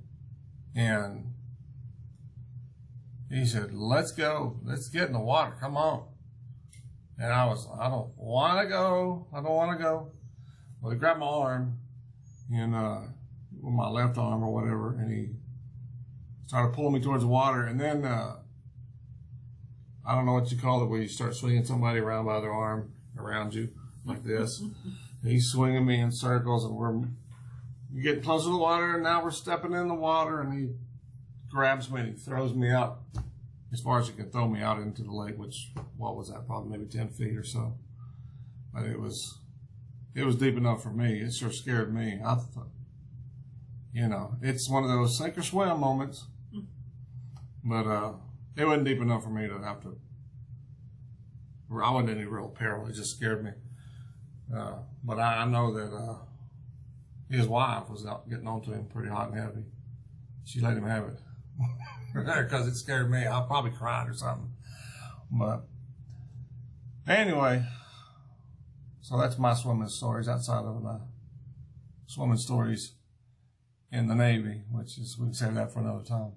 and he said, "Let's go. Let's get in the water. Come on." And I don't want to go. Well, he grabbed my arm, and with my left arm or whatever, and he started pulling me towards the water. And then I don't know what you call it, where you start swinging somebody around by their arm around you like this. He's swinging me in circles, and we're getting closer to the water, and now we're stepping in the water, and he grabs me and he throws me out as far as he could throw me out into the lake, which, what was that, probably maybe 10 feet or so. But it was deep enough for me. It sure scared me. I thought, it's one of those sink or swim moments. But it wasn't deep enough for me to have to, I wasn't in any real peril. It just scared me. But I know that his wife was out getting on to him pretty hot and heavy. She let him have it because it scared me. I probably cried or something. But anyway, so that's my swimming stories outside of my swimming stories in the Navy, which is, we can save that for another time.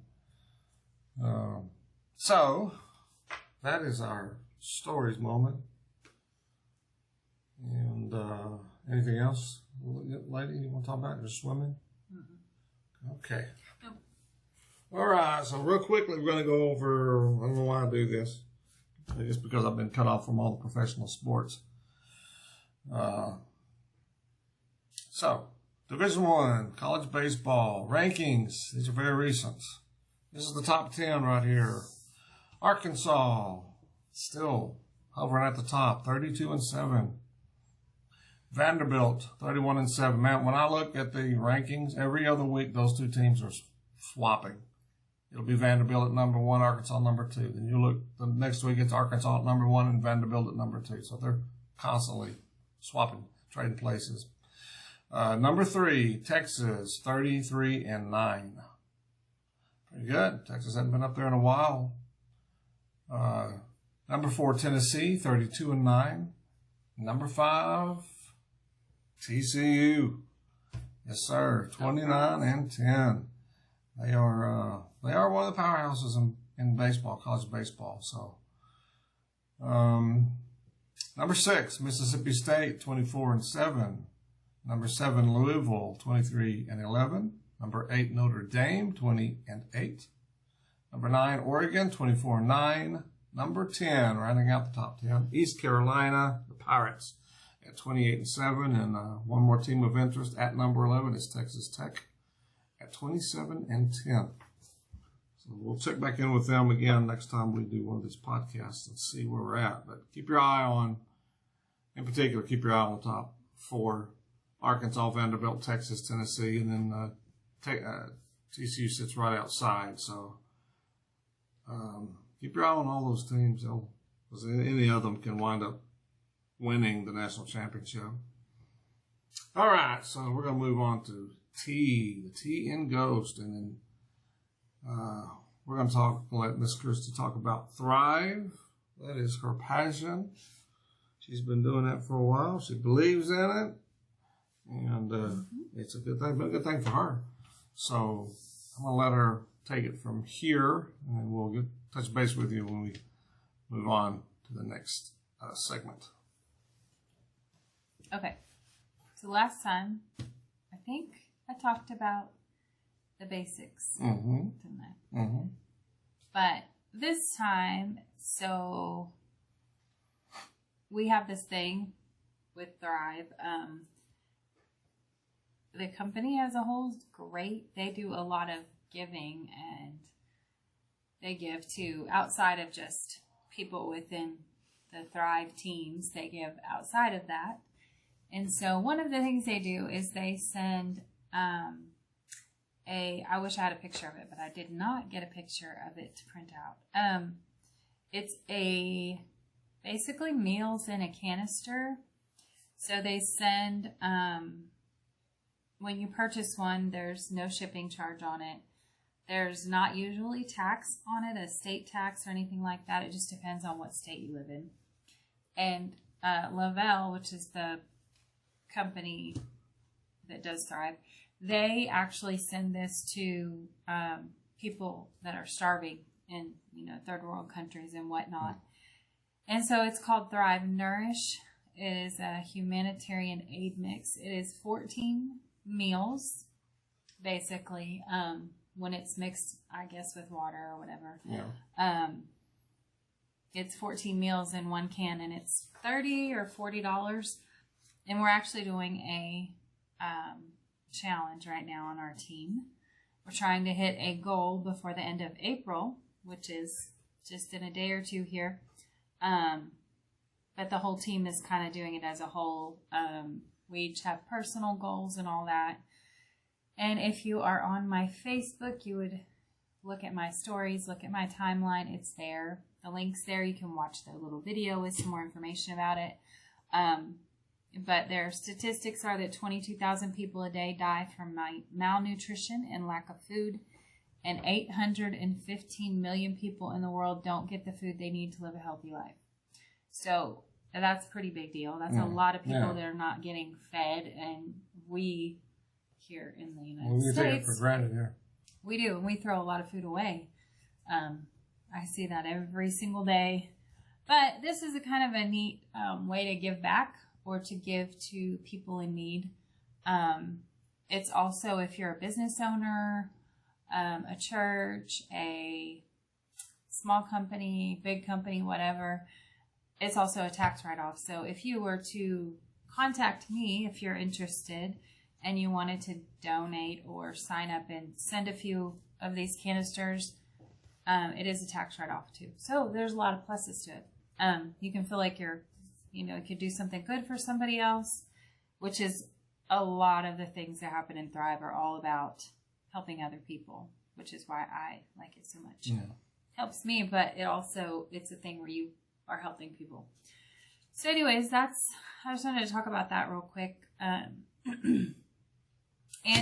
So that is our stories moment. And anything else, lady, you want to talk about? Just swimming? Mm-hmm. Okay. Nope. All right. So real quickly, we're going to go over. I don't know why I do this. Just because I've been cut off from all the professional sports. So, Division I, college baseball, rankings. These are very recent. This is the top 10 right here. Arkansas, still hovering at the top, 32-7. Vanderbilt, 31-7. Man, when I look at the rankings, every other week, those two teams are swapping. It'll be Vanderbilt at number 1, Arkansas number 2. Then you look the next week, it's Arkansas at number 1 and Vanderbilt at number 2. So they're constantly swapping, trading places. Number 3, Texas, 33-9. Pretty good. Texas hasn't been up there in a while. Number 4, Tennessee, 32-9. Number 5, TCU. Yes, sir, 29-10. They are one of the powerhouses in baseball, college baseball. So, number 6, Mississippi State, 24-7. Number 7, Louisville, 23-11. Number 8, Notre Dame, 20-8. Number 9, Oregon, 24-9. Number 10, rounding out the top 10, East Carolina, the Pirates, at 28-7. And one more team of interest at number 11 is Texas Tech at 27-10. So we'll check back in with them again next time we do one of these podcasts and see where we're at. But keep your eye on, in particular, keep your eye on the top 4. Arkansas, Vanderbilt, Texas, Tennessee, and then TCU sits right outside. So keep your eye on all those teams, because any of them can wind up winning the national championship. All right, so we're going to move on to the T in Ghost, and then we're going to let Miss Christy talk about Thrive. That is her passion. She's been doing that for a while. She believes in it. And it's a good thing, but a good thing for her. So I'm going to let her take it from here, and we'll touch base with you when we move on to the next segment. Okay. So last time, I think I talked about the basics tonight. Mm-hmm. But this time, so we have this thing with Thrive. The company as a whole is great. They do a lot of giving, and they give to outside of just people within the Thrive teams. They give outside of that. And so one of the things they do is they send I wish I had a picture of it, but I did not get a picture of it to print out. It's basically meals in a canister. So they send, when you purchase one, there's no shipping charge on it. There's not usually tax on it, a state tax or anything like that. It just depends on what state you live in. And Lavelle, which is the company that does Thrive, they actually send this to people that are starving in, third world countries and whatnot. And so it's called Thrive Nourish. It is a humanitarian aid mix. It is 14 meals, basically, when it's mixed, I guess, with water or whatever. Yeah. It's 14 meals in one can, and it's $30 or $40. And we're actually doing a challenge right now on our team. We're trying to hit a goal before the end of April, which is just in a day or two here. But the whole team is kind of doing it as a whole. We each have personal goals and all that. And if you are on my Facebook, you would look at my stories, look at my timeline. It's there. The link's there. You can watch the little video with some more information about it. But their statistics are that 22,000 people a day die from malnutrition and lack of food. And 815 million people in the world don't get the food they need to live a healthy life. So that's a pretty big deal. That's a lot of people that are not getting fed. And we here in the Well, United we take it States. for granted here. We do, and we throw a lot of food away. I see that every single day. But this is a kind of a neat way to give back or to give to people in need. It's also if you're a business owner, a church, a small company, big company, whatever, it's also a tax write-off. So if you were to contact me, if you're interested and you wanted to donate or sign up and send a few of these canisters, it is a tax write-off too. So there's a lot of pluses to it. You can feel like you could do something good for somebody else, which is a lot of the things that happen in Thrive are all about helping other people, which is why I like it so much. Yeah. Helps me, but it's a thing where you are helping people. So anyways, I just wanted to talk about that real quick. And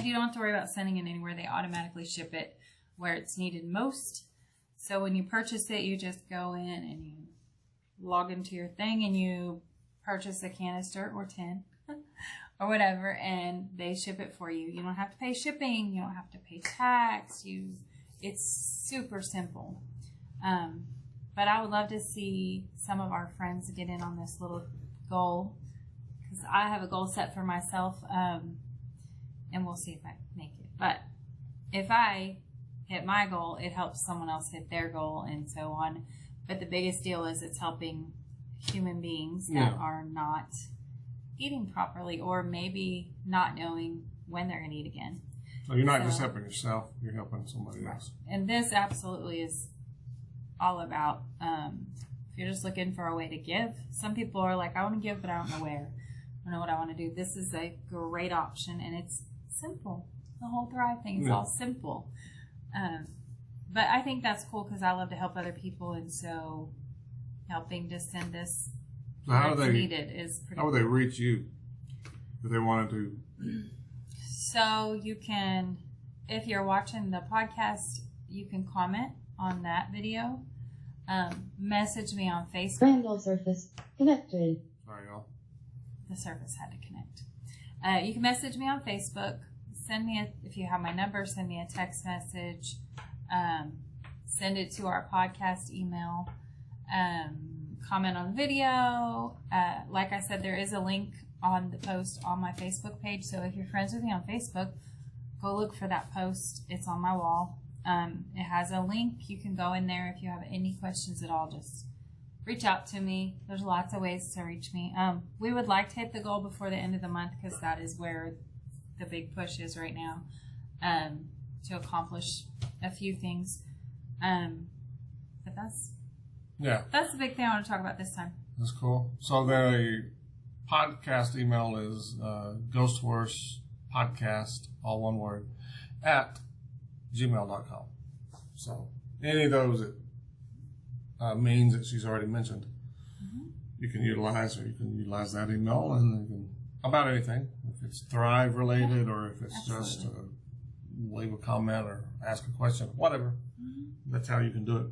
you don't have to worry about sending it anywhere. They automatically ship it where it's needed most. So when you purchase it, you just go in and you log into your thing and you purchase a canister or 10 or whatever, and they ship it for you. You don't have to pay shipping. You don't have to pay tax. It's super simple. But I would love to see some of our friends get in on this little goal, because I have a goal set for myself, and we'll see if I make it. But if I hit my goal, it helps someone else hit their goal and so on. But the biggest deal is it's helping human beings that are not eating properly or maybe not knowing when they're going to eat again. So you're not just helping yourself, you're helping somebody else. And this absolutely is all about, if you're just looking for a way to give. Some people are like, I want to give, but I don't know where. I don't know what I want to do. This is a great option, and it's simple. The whole Thrive thing is all simple. But I think that's cool because I love to help other people, and so helping to send this needed is pretty How would they reach you if they wanted to? So you can, if you're watching the podcast, you can comment on that video. Message me on Facebook. Randall surface connected. Sorry, y'all. The service had to connect. You can message me on Facebook. Send me if you have my number, send me a text message. Send it to our podcast email. Comment on the video. Like I said, there is a link on the post on my Facebook page. So if you're friends with me on Facebook, go look for that post. It's on my wall. It has a link. You can go in there if you have any questions at all. Just reach out to me. There's lots of ways to reach me. We would like to hit the goal before the end of the month because that is where the big push is right now, to accomplish a few things. But that's the big thing I want to talk about this time. That's cool. So the podcast email is ghosthorse.podcast, all one word, at gmail.com. So any of those means that she's already mentioned, you can utilize, or you can utilize that email, and you can, about anything, if it's Thrive related or if it's just leave a comment or ask a question, whatever. That's how you can do it.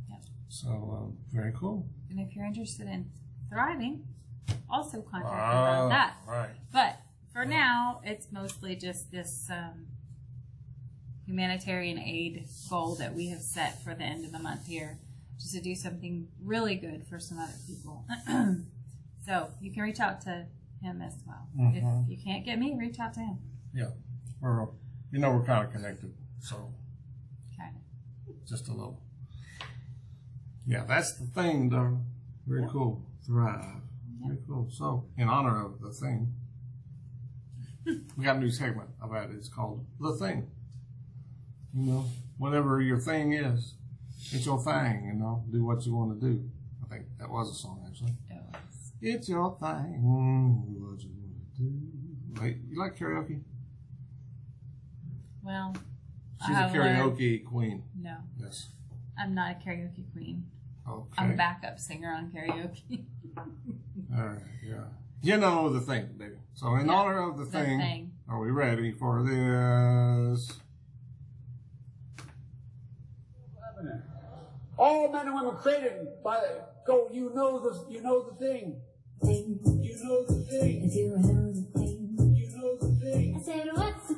Yep. So very cool. And if you're interested in thriving, also contact me about that. Right. But for now, it's mostly just this humanitarian aid goal that we have set for the end of the month here, just to do something really good for some other people. So you can reach out to him as well. If you can't get me, reach out to him. Yeah. We're kind of connected, so Kind of. just a little. Yeah, that's the thing, though. Very cool. Thrive. Very cool. So, in honor of the thing, we got a new segment of that. It's called The Thing. Whatever your thing is, it's your thing, do what you want to do. I think that was a song, actually. It's your thing, what you want to do. Wait, you like karaoke? Well, She's a karaoke queen. No. Yes. I'm not a karaoke queen. Okay. I'm a backup singer on karaoke. All right, yeah. You know the thing, baby. So in honor of the thing, are we ready for this? All men and women created by go. You know the thing. You know the thing. Do you know the thing? You know the thing. I said, what's the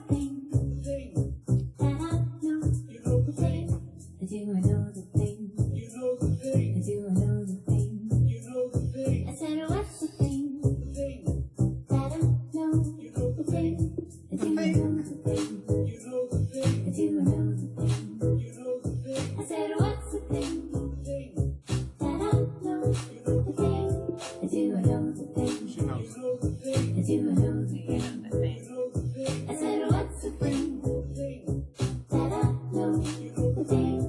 do I know the thing? She knows. Do I know the thing? The thing. I said, what's the thing that I know? The thing.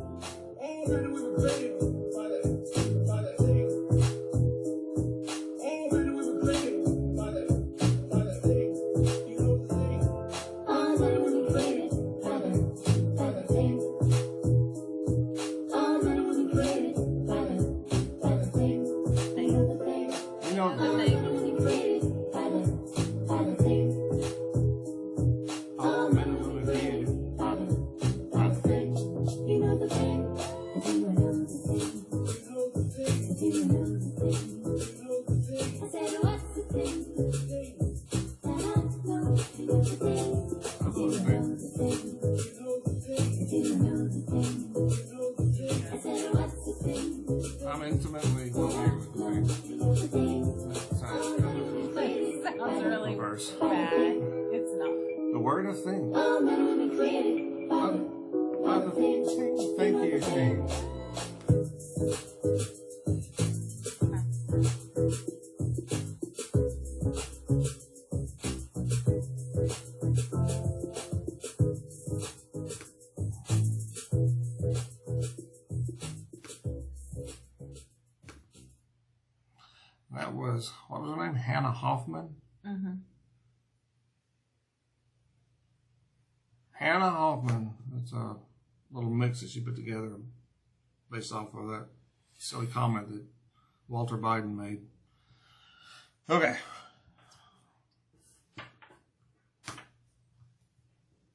Already we were created by that thing. Already we were created by that thing. You know the thing. Already we were created by the thing. Already we were created by the thing. You know the thing. You know The the thing. Already we were created by the thing. Already we were created by the thing. You know the thing. Do I know the thing? You know the thing. Do I know the thing? You know the thing. I said, what's the thing that I know? You know the thing. Do I know the thing? You know the thing. Do I know the thing? You know the thing. I said, what's the thing? I'm intimately familiar with the thing. You know the thing. Sounds Sounds really reverse. bad. It's not. The word of thing. All men will be created by the Other thing. Thank you, thing. That was, what was her name? Hannah Hoffman? Mm-hmm. Hannah Hoffman. It's a little mix that she put together based off of that silly comment that Walter Biden made. Okay.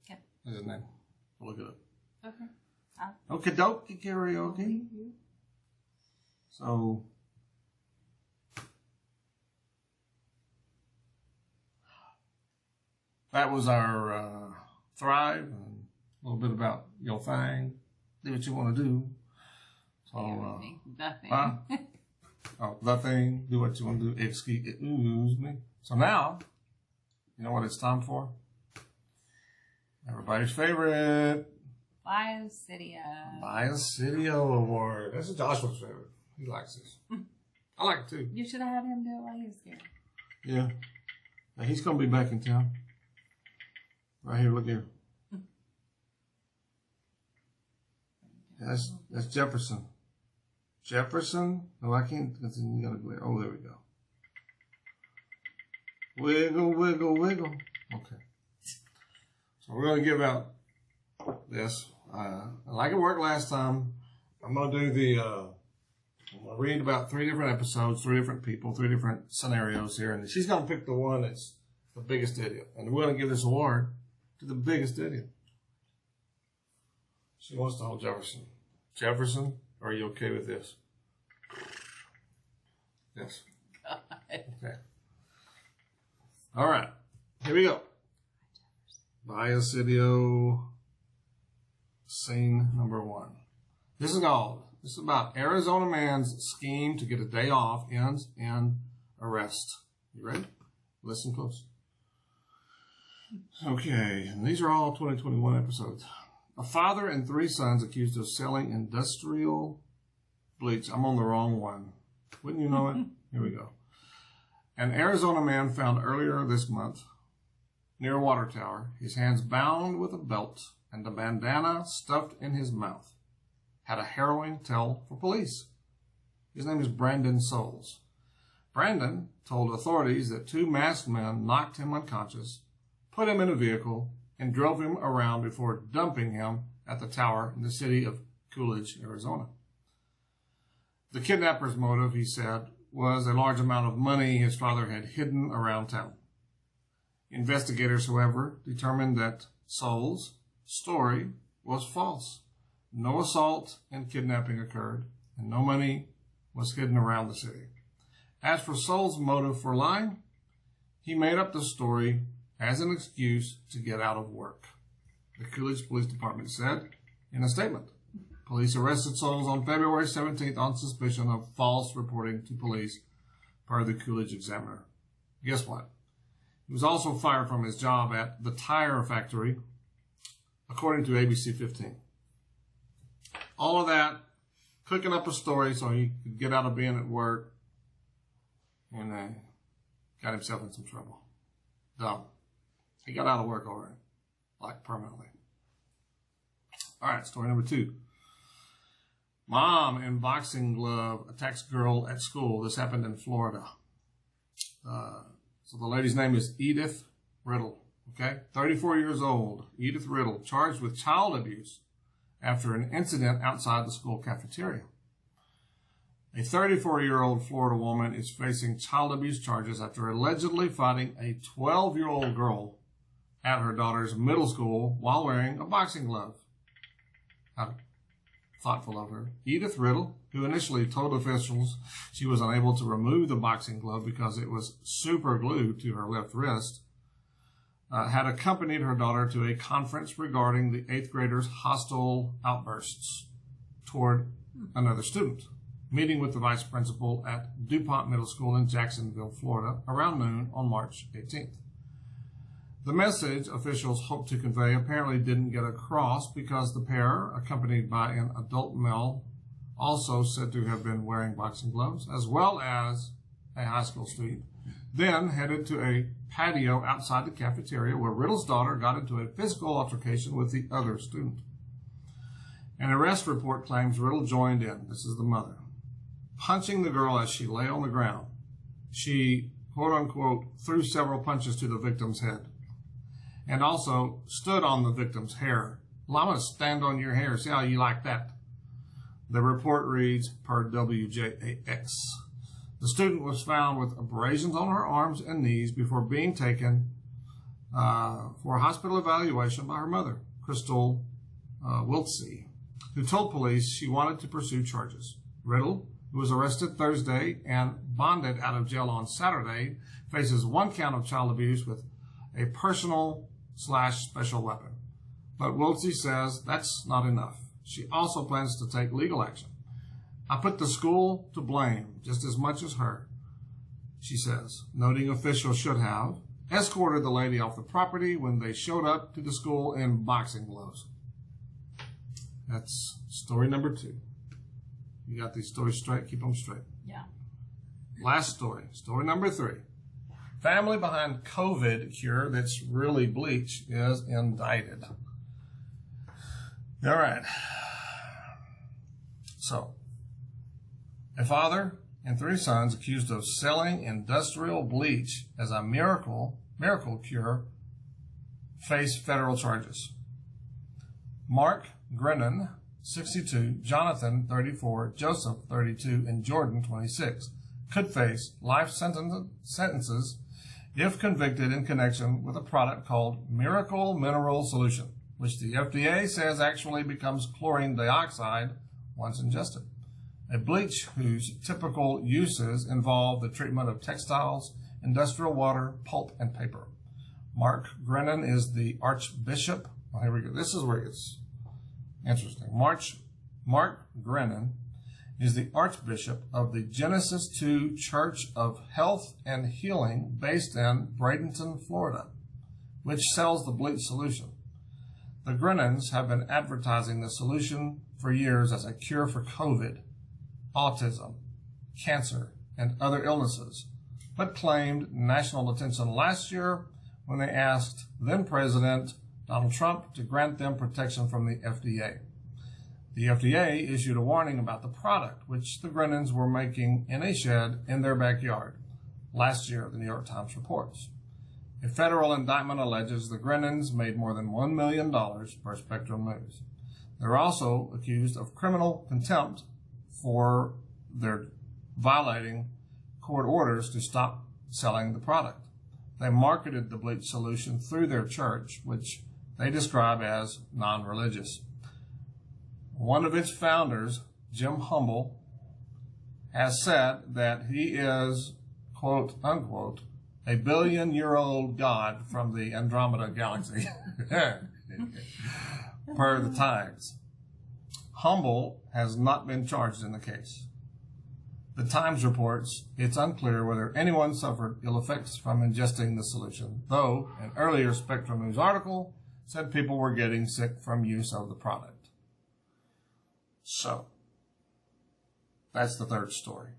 Yep. That's his name. I'll look it up. Okay. Okie dokie karaoke. So, that was our Thrive and a little bit about your thing. Do what you want to do. So, The thing. huh? Oh, the thing. Do what you want to do. Excuse me. So now, you know what it's time for? Everybody's favorite. BIASIDIO Award. This is Joshua's favorite. He likes this. I like it too. You should have had him do it while he was here. Yeah. Now, he's going to be back in town. Right here, look here. That's Jefferson. Jefferson? No, I can't. You gotta go. Oh, there we go. Wiggle, wiggle, wiggle. Okay. So we're going to give out this. Like it worked last time, I'm going to do I'm going to read about 3 different episodes, 3 different people, 3 different scenarios here. And she's going to pick the one that's the biggest idiot. And we're going to give this award to the biggest idiot. She wants to hold Jefferson. Jefferson, are you okay with this? Yes. Okay. All right. Here we go. BIASIDIO scene number 1. This is about Arizona man's scheme to get a day off ends in arrest. You ready? Listen close. Okay, and these are all 2021 episodes. A father and 3 sons accused of selling industrial bleach. I'm on the wrong one. Wouldn't you know it? Here we go. An Arizona man found earlier this month near a water tower, his hands bound with a belt and a bandana stuffed in his mouth, had a harrowing tale for police. His name is Brandon Souls. Brandon told authorities that 2 masked men knocked him unconscious, put him in a vehicle, and drove him around before dumping him at the tower in the city of Coolidge, Arizona. The kidnapper's motive, he said, was a large amount of money his father had hidden around town. Investigators, however, determined that Souls' story was false. No assault and kidnapping occurred, and no money was hidden around the city. As for Souls' motive for lying, he made up the story as an excuse to get out of work. The Coolidge Police Department said in a statement, police arrested Souls on February 17th on suspicion of false reporting to police, per the Coolidge Examiner. Guess what? He was also fired from his job at the tire factory, according to ABC 15. All of that, cooking up a story so he could get out of being at work, and got himself in some trouble. Dumb. He got out of work already, like permanently. All right, story number 2. Mom in boxing glove attacks girl at school. This happened in Florida. So the lady's name is Edith Riddle. Okay, 34 years old, Edith Riddle, charged with child abuse after an incident outside the school cafeteria. A 34-year-old Florida woman is facing child abuse charges after allegedly fighting a 12-year-old girl at her daughter's middle school while wearing a boxing glove. How thoughtful of her. Edith Riddle, who initially told officials she was unable to remove the boxing glove because it was super glued to her left wrist, had accompanied her daughter to a conference regarding the 8th grader's hostile outbursts toward another student, meeting with the vice principal at DuPont Middle School in Jacksonville, Florida, around noon on March 18th. The message officials hoped to convey apparently didn't get across because the pair, accompanied by an adult male, also said to have been wearing boxing gloves, as well as a high school student, then headed to a patio outside the cafeteria where Riddle's daughter got into a physical altercation with the other student. An arrest report claims Riddle joined in, this is the mother, punching the girl as she lay on the ground. She, quote unquote, threw several punches to the victim's head and also stood on the victim's hair. Well, I'm going to stand on your hair. See how you like that? The report reads, per WJAX. The student was found with abrasions on her arms and knees before being taken for a hospital evaluation by her mother, Crystal Wiltsey, who told police she wanted to pursue charges. Riddle, who was arrested Thursday and bonded out of jail on Saturday, faces 1 count of child abuse with a personal/special weapon. But Wiltsey says that's not enough. She also plans to take legal action. I put the school to blame just as much as her, she says, noting officials should have escorted the lady off the property when they showed up to the school in boxing gloves. That's story number 2. You got these stories straight? Keep them straight. Yeah. Last story. Story number 3. Family behind COVID cure that's really bleach is indicted. All right. So, a father and 3 sons accused of selling industrial bleach as a miracle cure face federal charges. Mark Grennan, 62, Jonathan, 34, Joseph, 32, and Jordan, 26, could face life sentences if convicted in connection with a product called Miracle Mineral Solution, which the FDA says actually becomes chlorine dioxide once ingested. A bleach whose typical uses involve the treatment of textiles, industrial water, pulp, and paper. Mark Grennan is the Archbishop. Oh, here we go. This is where it gets interesting. Mark Grennan is the Archbishop of the Genesis 2 Church of Health and Healing based in Bradenton, Florida, which sells the bleach solution. The Grennans have been advertising the solution for years as a cure for COVID, autism, cancer, and other illnesses, but claimed national attention last year when they asked then-President Donald Trump to grant them protection from the FDA. The FDA issued a warning about the product, which the Grennans were making in a shed in their backyard. Last year, the New York Times reports. A federal indictment alleges the Grennans made more than $1 million per Spectrum News. They're also accused of criminal contempt for their violating court orders to stop selling the product. They marketed the bleach solution through their church, which they describe as non-religious. One of its founders, Jim Humble, has said that he is, quote, unquote, a billion-year-old god from the Andromeda galaxy, per the Times. Humble has not been charged in the case. The Times reports it's unclear whether anyone suffered ill effects from ingesting the solution, though an earlier Spectrum News article said people were getting sick from use of the product. So, that's the third story.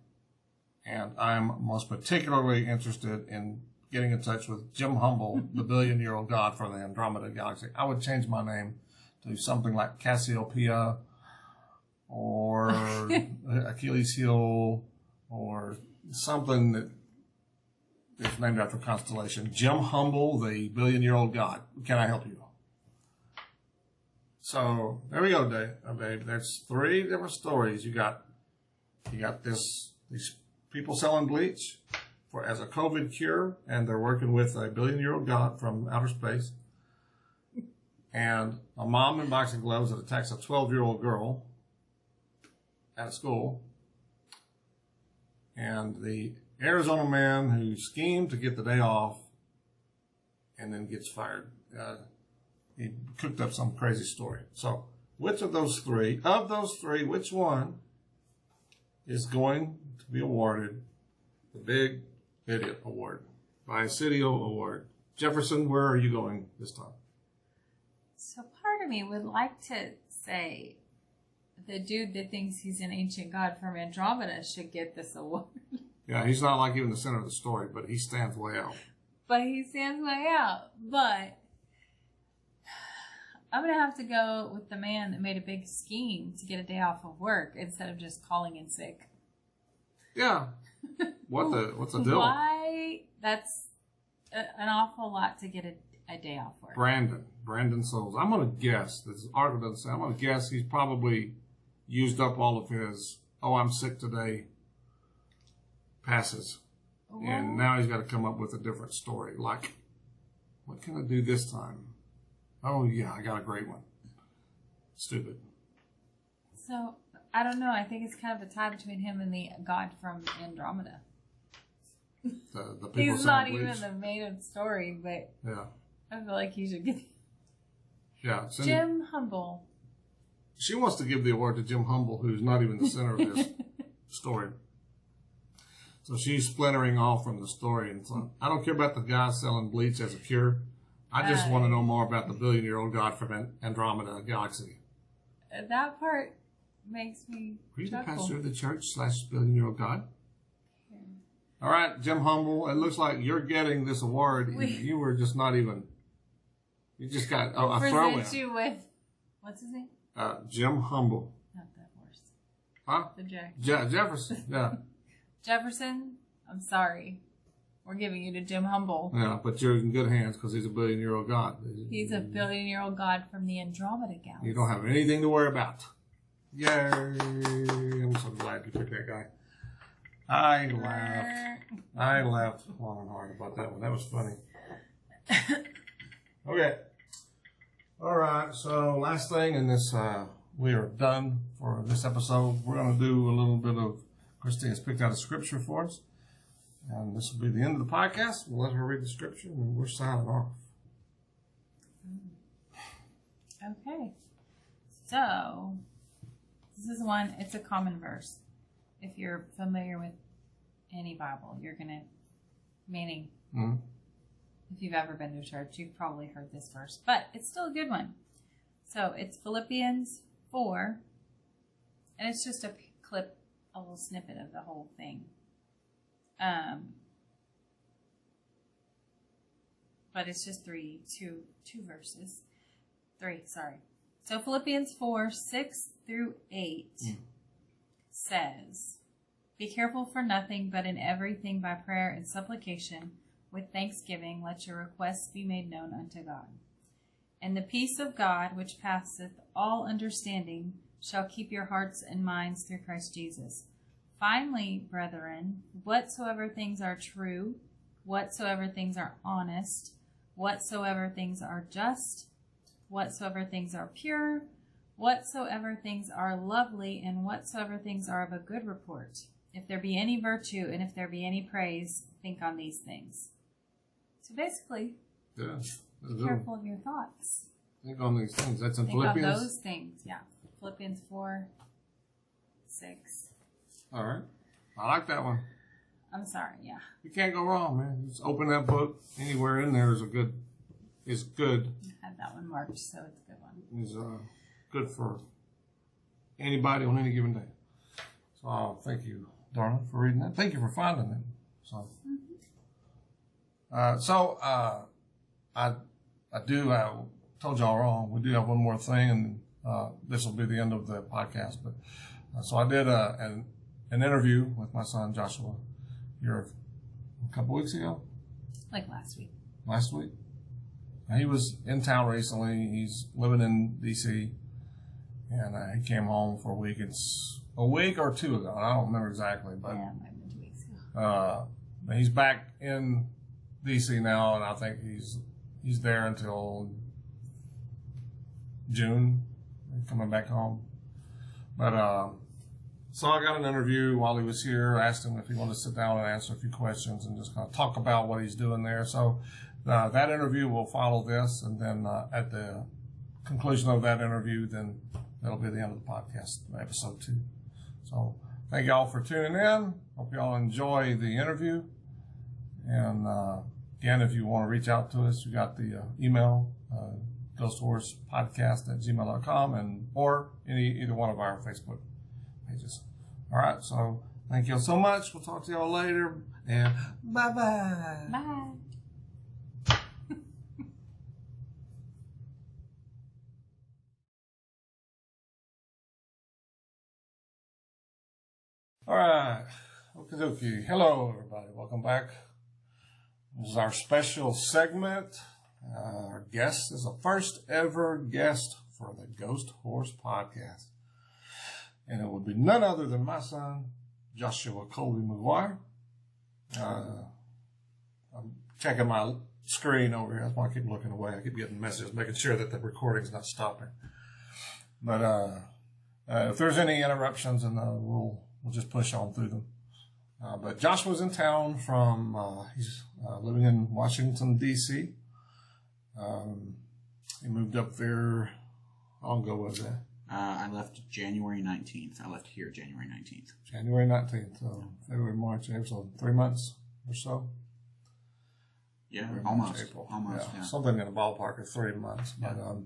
And I'm most particularly interested in getting in touch with Jim Humble, the billion-year-old god for the Andromeda Galaxy. I would change my name to something like Cassiopeia or Achilles heel or something that is named after a constellation. Jim Humble, the billion-year-old god. Can I help you? So there we go, Dave. There's 3 different stories. You got these people selling bleach as a COVID cure, and they're working with a billion-year-old god from outer space, and a mom in boxing gloves that attacks a 12-year-old girl at school, and the Arizona man who schemed to get the day off and then gets fired. He cooked up some crazy story. So which of those three, which one is going to be awarded the Big Idiot Award, BIASIDIO Award? Jefferson, where are you going this time? So part of me would like to say the dude that thinks he's an ancient god from Andromeda should get this award. Yeah, he's not like even the center of the story, but he stands way out. But I'm going to have to go with the man that made a big scheme to get a day off of work instead of just calling in sick. Yeah. What's the deal? Why? That's an awful lot to get a day off work. Brandon Souls. I'm going to guess, this article doesn't say, I'm going to guess he's probably used up all of his, I'm sick today passes. Well, And now he's got to come up with a different story. Like, what can I do this time? Oh, yeah, I got a great one. Stupid. So, I don't know. I think it's kind of a tie between him and the god from Andromeda. The people He's not selling bleach. even the main story, but Yeah. I feel like he should get Yeah. Jim Humble. She wants to give the award to Jim Humble, who's not even the center of this story. So she's splintering off from the story. And so I don't care about the guy selling bleach as a cure. I just want to know more about the billion-year-old god from Andromeda Galaxy. That part makes me Were you the chuckle. pastor of the church / billion-year-old god? Yeah. All right, Jim Humble. It looks like you're getting this award. You were just not even. You just got a throw-in. Present you with, what's his name? Jim Humble. Not that horse. Huh? The Jack. Jefferson. Yeah. Jefferson, I'm sorry. We're giving you to Jim Humble. Yeah, but you're in good hands because he's a billion-year-old god. He's a billion-year-old god from the Andromeda Galaxy. You don't have anything to worry about. Yay! I'm so glad you picked that guy. I laughed long and hard about that one. That was funny. Okay. All right. So last thing in this, we are done for this episode. We're going to do a little bit of, Christine has picked out a scripture for us. And this will be the end of the podcast. We'll let her read the scripture and we're signing off. Okay. So, this is one, it's a common verse. If you're familiar with any Bible, you're going to, meaning, if you've ever been to church, you've probably heard this verse. But it's still a good one. So, it's Philippians 4. And it's just a clip, a little snippet of the whole thing. But it's just two verses. 3, sorry. So Philippians 4, 6 through 8 says, "Be careful for nothing, but in everything by prayer and supplication, with thanksgiving, let your requests be made known unto God. And the peace of God, which passeth all understanding, shall keep your hearts and minds through Christ Jesus. Finally, brethren, whatsoever things are true, whatsoever things are honest, whatsoever things are just, whatsoever things are pure, whatsoever things are lovely, and whatsoever things are of a good report. If there be any virtue, and if there be any praise, think on these things." So basically, be careful of your thoughts. Think on these things. That's in Think Philippians. on those things, yeah. Philippians 4, 6. All right. I like that one. I'm sorry, yeah. You can't go wrong, man. Just open that book. Anywhere in there is good. I had that one marked, so it's a good one. Is good for anybody on any given day. So thank you, Darla, for reading that. Thank you for finding it. So, I told y'all wrong. We do have one more thing, and this will be the end of the podcast. But so I did an interview with my son Joshua here a couple weeks ago. Like last week. Last week. He was in town recently. He's living in D.C. and he came home for a week. It's a week or two ago. I don't remember exactly, but Yeah, it might have been 2 weeks ago. he's back in D.C. now, and I think he's there until June, coming back home. But so I got an interview while he was here. Asked him if he wanted to sit down and answer a few questions and just kind of talk about what he's doing there. So that interview will follow this, and then at the conclusion of that interview, then that'll be the end of the podcast, episode 2. So thank y'all for tuning in. Hope y'all enjoy the interview. And again, if you want to reach out to us, you got the email, ghosthorsepodcast@gmail.com, and or either one of our Facebook pages. All right, so thank y'all so much. We'll talk to y'all later, and bye-bye. Bye. All right. Okie dokie. Hello, everybody. Welcome back. This is our special segment. Our guest is the first ever guest for the Ghost Horse Podcast. And it would be none other than my son, Joshua Colby McGuire. I'm checking my screen over here. That's why I keep looking away. I keep getting messages, making sure that the recording's not stopping. But if there's any interruptions, and we'll just push on through them. But Joshua's in town from, he's living in Washington, D.C. He moved up there, how long ago was that? I left January 19th. I left here January 19th. January 19th, so February, March, April, so 3 months or so. Yeah, February, almost. March, April. Almost, yeah. Something in the ballpark of 3 months. Yeah. But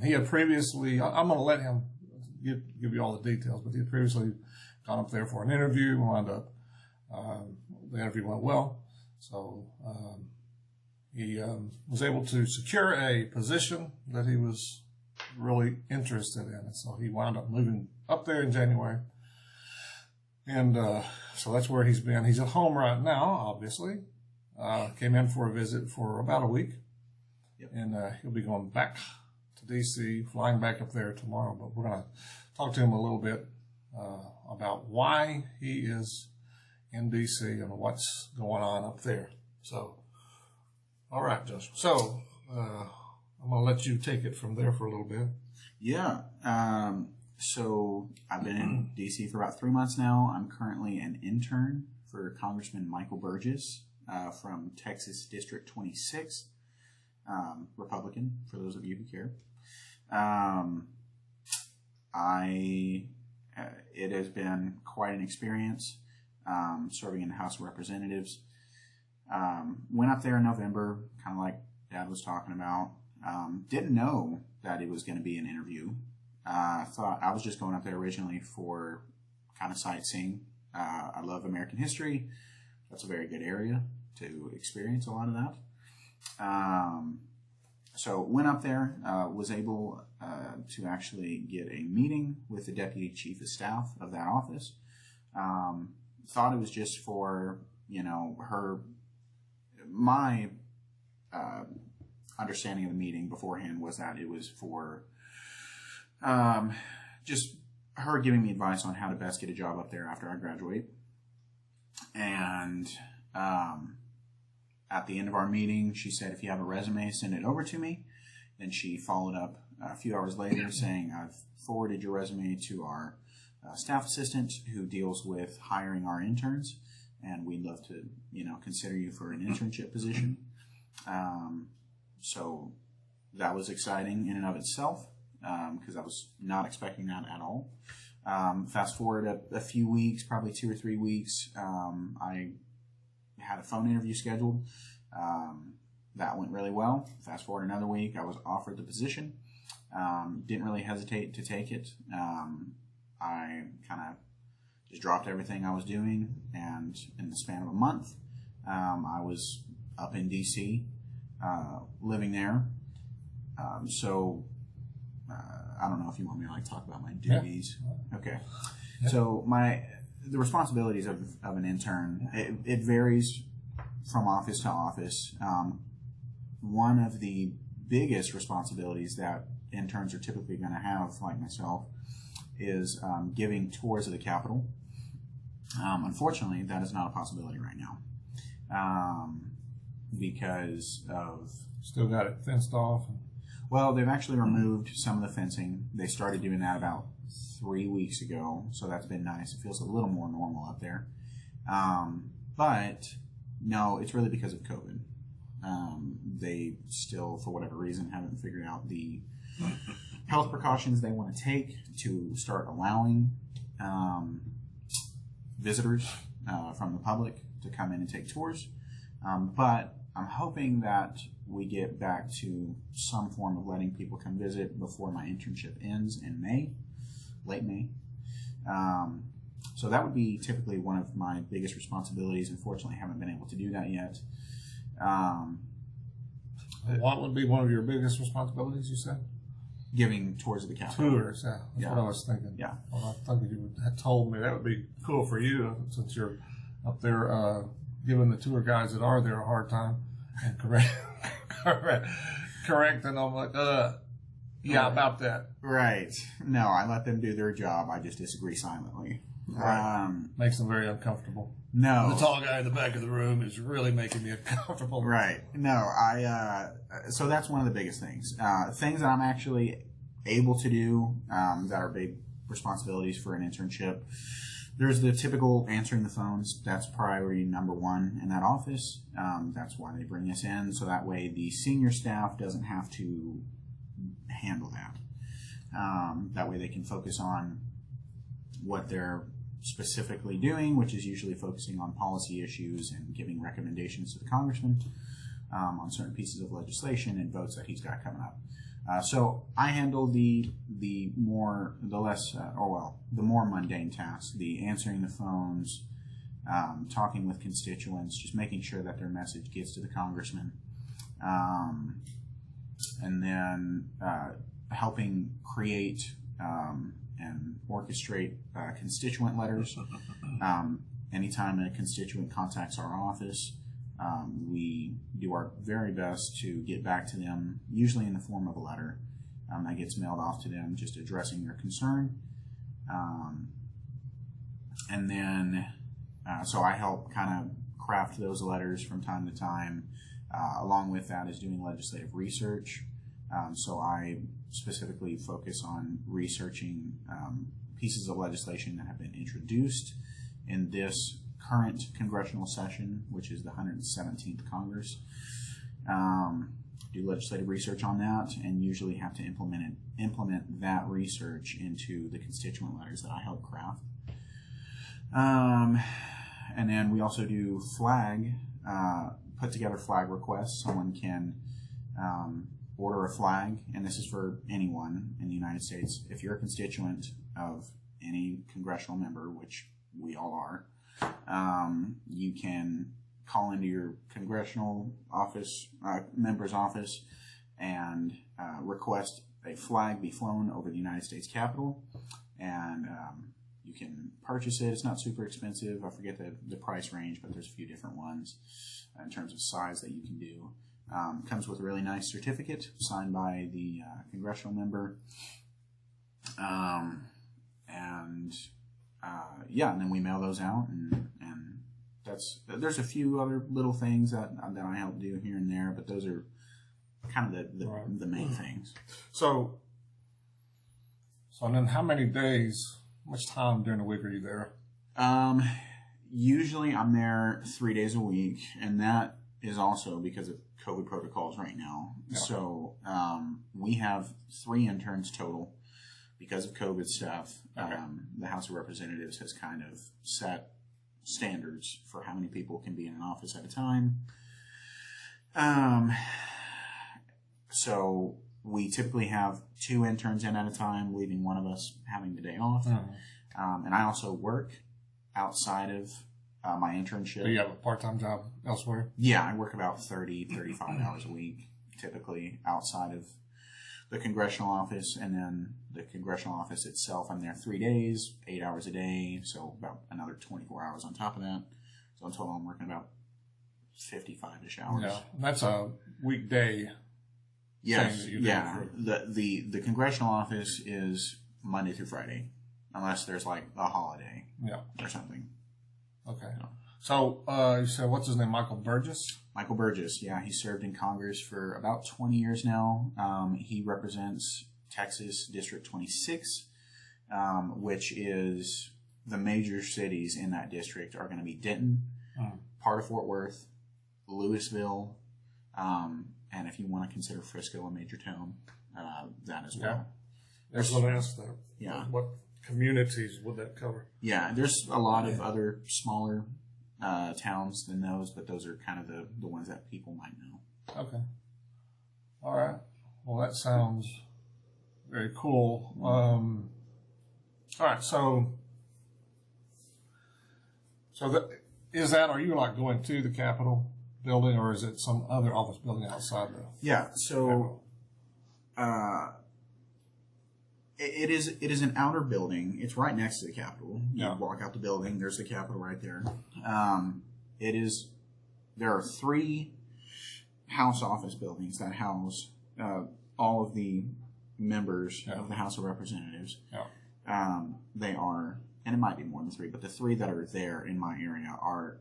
he had previously, I'm going to let him give you all the details, but he had previously gone up there for an interview, wound up, the interview went well, so he was able to secure a position that he was really interested in, and so he wound up moving up there in January, and so that's where he's been. He's at home right now, obviously. Came in for a visit for about a week, Yep. and he'll be going back to D.C., flying back up there tomorrow, but we're going to talk to him a little bit about why he is in D.C. and what's going on up there. So, all right, Joshua. So, I'm going to let you take it from there for a little bit. Yeah. So I've been in D.C. for about 3 months now. I'm currently an intern for Congressman Michael Burgess from Texas District 26, Republican, for those of you who care. It has been quite an experience serving in the House of Representatives. Went up there in November, kind of like Dad was talking about. Didn't know that it was going to be an interview. I thought I was just going up there originally for kind of sightseeing. I love American history. That's a very good area to experience a lot of that. So went up there, was able to actually get a meeting with the Deputy Chief of Staff of that office. Thought it was just for, my understanding of the meeting beforehand was that it was for just her giving me advice on how to best get a job up there after I graduate. And at the end of our meeting, she said, if you have a resume, send it over to me. Then she followed up a few hours later saying, I've forwarded your resume to our staff assistant who deals with hiring our interns, and we'd love to, consider you for an internship position. So that was exciting in and of itself, because I was not expecting that at all. Fast forward a few weeks, probably 2 or 3 weeks, I had a phone interview scheduled. That went really well. Fast forward another week, I was offered the position. Didn't really hesitate to take it. I kind of just dropped everything I was doing, and in the span of a month, I was up in D.C., living there. So I don't know if you want me to like talk about my duties. Yeah. Okay. Yeah. So the responsibilities of an intern, it varies from office to office. One of the biggest responsibilities that interns are typically going to have, like myself, is giving tours of the Capitol. Unfortunately, that is not a possibility right now because of... Still got it fenced off? Well, they've actually removed some of the fencing. They started doing that about 3 weeks ago, so that's been nice. It feels a little more normal up there. But no, it's really because of COVID. They still, for whatever reason, haven't figured out the health precautions they want to take to start allowing visitors from the public to come in and take tours. But I'm hoping that we get back to some form of letting people come visit before my internship ends in May, late May. So that would be typically one of my biggest responsibilities. Unfortunately, I haven't been able to do that yet. What would be one of your biggest responsibilities, you said? Giving tours of the Capitol. Tours, yeah. That's what I was thinking. Yeah. Well, I thought you had told me that would be cool for you since you're up there giving the tour guides that are there a hard time and correcting them like, yeah, about that. Right. No, I let them do their job. I just disagree silently. Right. Makes them very uncomfortable. No. The tall guy in the back of the room is really making me uncomfortable. Right. No, so that's one of the biggest things. Things that I'm actually able to do that are big responsibilities for an internship. There's the typical answering the phones. That's priority number one in that office. That's why they bring us in, so that way the senior staff doesn't have to handle that. That way they can focus on what they're specifically doing, which is usually focusing on policy issues and giving recommendations to the congressman on certain pieces of legislation and votes that he's got coming up. So I handle the more mundane tasks, the answering the phones, talking with constituents, just making sure that their message gets to the congressman, and then helping create and orchestrate constituent letters. Anytime a constituent contacts our office, we do our very best to get back to them, usually in the form of a letter that gets mailed off to them, just addressing their concern. And then, so I help kind of craft those letters from time to time. Along with that is doing legislative research. So I specifically focus on researching pieces of legislation that have been introduced in this current congressional session, which is the 117th Congress. Do legislative research on that, and usually have to implement that research into the constituent letters that I help craft. And then we also do put together flag requests. Someone can order a flag, and this is for anyone in the United States. If you're a constituent of any congressional member, which we all are, you can call into your congressional office, member's office, and request a flag be flown over the United States Capitol. And you can purchase it. It's not super expensive. I forget the price range, but there's a few different ones in terms of size that you can do. Comes with a really nice certificate signed by the congressional member. And then we mail those out, and there's a few other little things that I help do here and there, but those are kind of the main things. So then how many days, much time during the week are you there? Usually I'm there 3 days a week, and that is also because of COVID protocols right now. Yeah. So we have 3 interns total because of COVID stuff. Okay. The House of Representatives has kind of set standards for how many people can be in an office at a time. So we typically have 2 interns in at a time, leaving one of us having the day off. Mm-hmm. And I also work outside of my internship. Do you have a part-time job elsewhere? Yeah, I work about 30, 35 hours a week, typically outside of the congressional office. And then the congressional office itself, I'm there 3 days, 8 hours a day, so about another 24 hours on top of that. So in total, I'm working about 55-ish hours. Yeah, and that's a weekday. Yes, thing that you do yeah. for- The congressional office is Monday through Friday, unless there's like a holiday Yeah. or something. Okay. So you said, what's his name? Michael Burgess? Michael Burgess, yeah, he served in Congress for about 20 years now. He represents Texas District 26, which is the major cities in that district are going to be Denton, part of Fort Worth, Louisville, and if you want to consider Frisco a major town, that as well. That's what I asked there. Yeah. What communities would that cover? Yeah, there's a lot of other smaller towns than those, but those are kind of the ones that people might know. Okay. All right. Well, that sounds very cool. All right. So are you like going to the Capitol building, or is it some other office building outside the? Yeah. So, it is an outer building. It's right next to the Capitol. You walk out the building. There's the Capitol right there. There are 3 House office buildings that house all of the members of the House of Representatives. Yeah. They are, and it might be more than 3, but the 3 that are there in my area are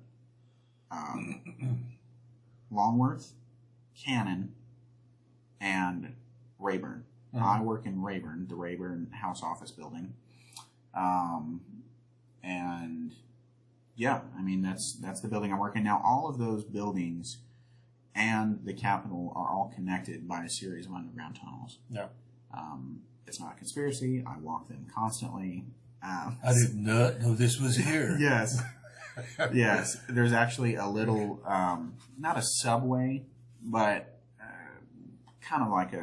Longworth, Cannon, and Rayburn. I work in Rayburn, the Rayburn House Office Building. And yeah, I mean, that's the building I work in. Now, all of those buildings and the Capitol are all connected by a series of underground tunnels. Yeah. It's not a conspiracy. I walk them constantly. I did not know this was here. Yes. Yes. There's actually a little, not a subway, but kind of like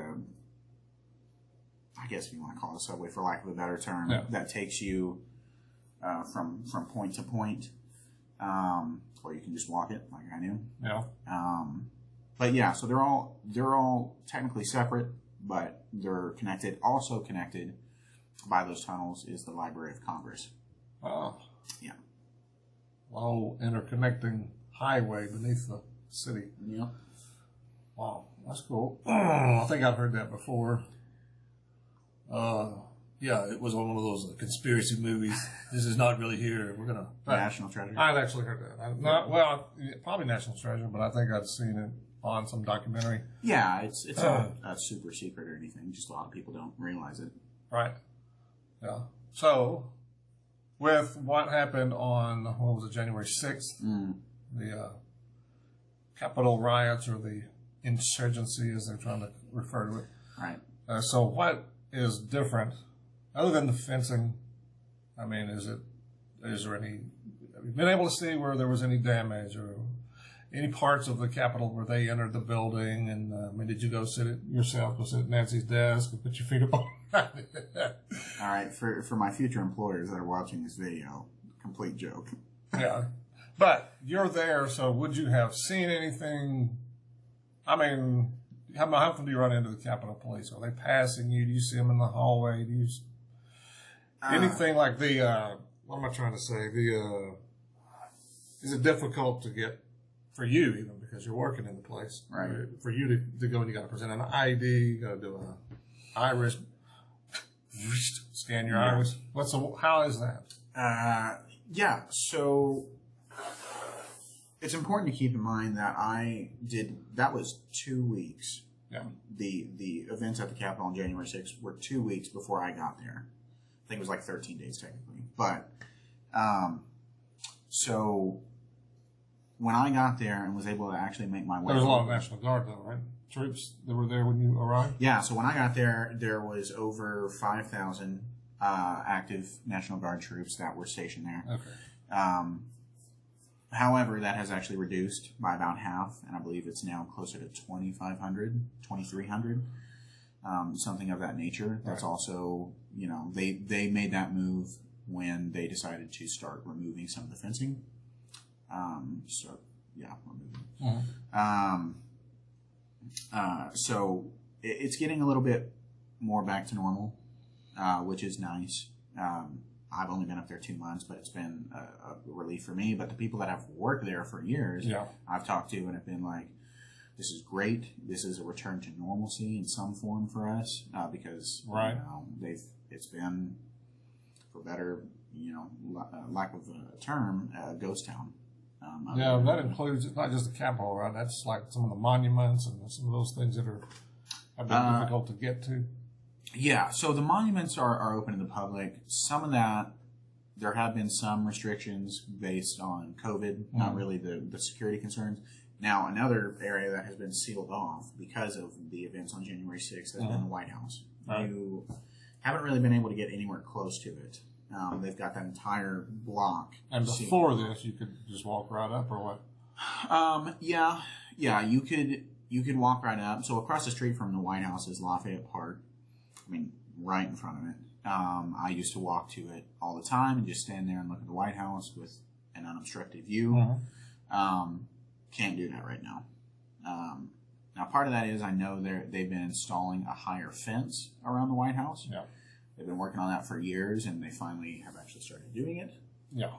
I guess if you want to call it a subway for lack of a better term, that takes you from point to point, or you can just walk it like I do. Yeah. But yeah, so they're all technically separate, but they're connected. Also connected by those tunnels is the Library of Congress. Wow. Yeah. Whole interconnecting highway beneath the city. Yeah. Wow, that's cool. I think I've heard that before. Yeah, it was on one of those conspiracy movies. This is not really here. We're gonna National Treasure. I'd actually heard that. Probably National Treasure, but I think I'd seen it on some documentary. Yeah, it's not super secret or anything. Just a lot of people don't realize it. Right. Yeah. So, with what happened on January 6th, the Capitol riots, or the insurgency, as they're trying to refer to it. Right. So, what is different, other than the fencing? I mean, is there any? Have you been able to see where there was any damage, or any parts of the Capitol where they entered the building? And I mean, did you go sit at Nancy's desk and put your feet up on? All right, for my future employers that are watching this video, complete joke. Yeah, but you're there, so would you have seen anything? I mean, how often do you run into the Capitol Police? Are they passing you? Do you see them in the hallway? Do you anything like the? What am I trying to say? Is it difficult to get for you, even because you're working in the place, right? For you to go and you got to present an ID, you got to do an iris. Scan your iris. How is that? Yeah, so it's important to keep in mind that that was 2 weeks. Yeah. The events at the Capitol on January 6th were 2 weeks before I got there. I think it was like 13 days technically. But, so when I got there and was able to actually make my way. There was a lot of National Guard though, right? Troops that were there when you arrived? Yeah, so when I got there was over 5,000 active National Guard troops that were stationed there. Okay. However, that has actually reduced by about half, and I believe it's now closer to 2,500, 2,300, something of that nature. That's also, they made that move when they decided to start removing some of the fencing. Removing. So it's getting a little bit more back to normal, which is nice. I've only been up there 2 months, but it's been a relief for me. But the people that have worked there for years, I've talked to and have been like, this is great. This is a return to normalcy in some form for us, because it's been, for better, lack of a term, a ghost town. That includes, it's not just the Capitol, right? That's like some of the monuments and some of those things that have been difficult to get to. Yeah, so the monuments are open to the public. Some of that, there have been some restrictions based on COVID, not really the security concerns. Now, another area that has been sealed off because of the events on January 6th has been the White House. Right. You haven't really been able to get anywhere close to it. They've got that entire block. And before this, you could just walk right up, or what? Yeah, you could walk right up. So across the street from the White House is Lafayette Park. I mean, right in front of it. I used to walk to it all the time and just stand there and look at the White House with an unobstructed view. Can't do that right now. Now, part of that is I know they've been installing a higher fence around the White House. Yeah. They've been working on that for years, and they finally have actually started doing it. Yeah.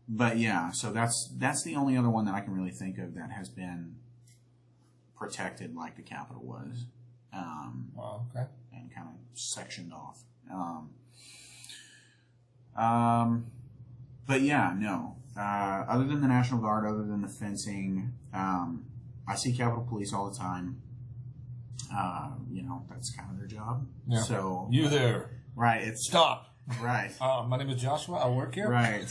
But yeah, so that's the only other one that I can really think of that has been protected like the Capitol was. Okay. And kind of sectioned off. But yeah, no. Other than the National Guard, other than the fencing, I see Capitol Police all the time. That's kind of their job. Yeah. So you there? Right. Stop. Right. My name is Joshua. I work here. Right.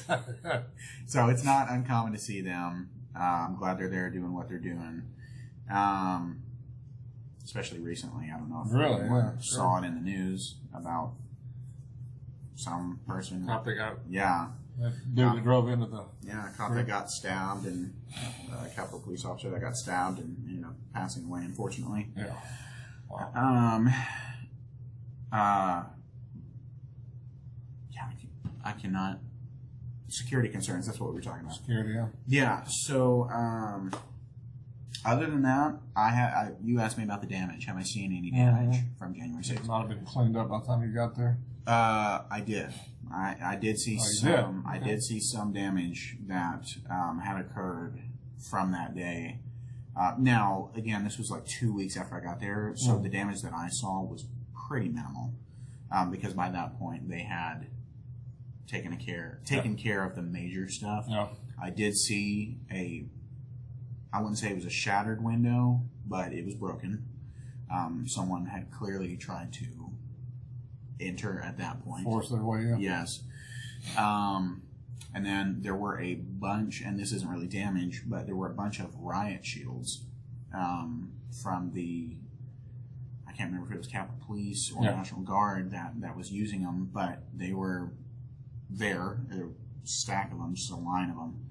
So it's not uncommon to see them. I'm glad they're there doing what they're doing. Especially recently. I don't know if anyone saw it in the news about some person. Cop that got. Yeah. Dude that drove into the. Yeah, a cop that got stabbed, and a Capitol Police officer that got stabbed and passing away, unfortunately. Yeah. Wow. I cannot. Security concerns. That's what we were talking about. Security. Yeah. Yeah. So, other than that, you asked me about the damage. Have I seen any damage from January 6th? It might have been cleaned up by the time you got there. I did. I did see some. Did? I did see some damage that had occurred from that day. Now, again, this was like 2 weeks after I got there, so the damage that I saw was pretty minimal, because by that point they had taken care of the major stuff. Yeah. I did see I wouldn't say it was a shattered window, but it was broken. Someone had clearly tried to enter at that point. Force their way in. Yes. And then there were a bunch, and this isn't really damage, but there were a bunch of riot shields from I can't remember if it was Capitol Police or National Guard that was using them, but they were there. There were a stack of them, just a line of them.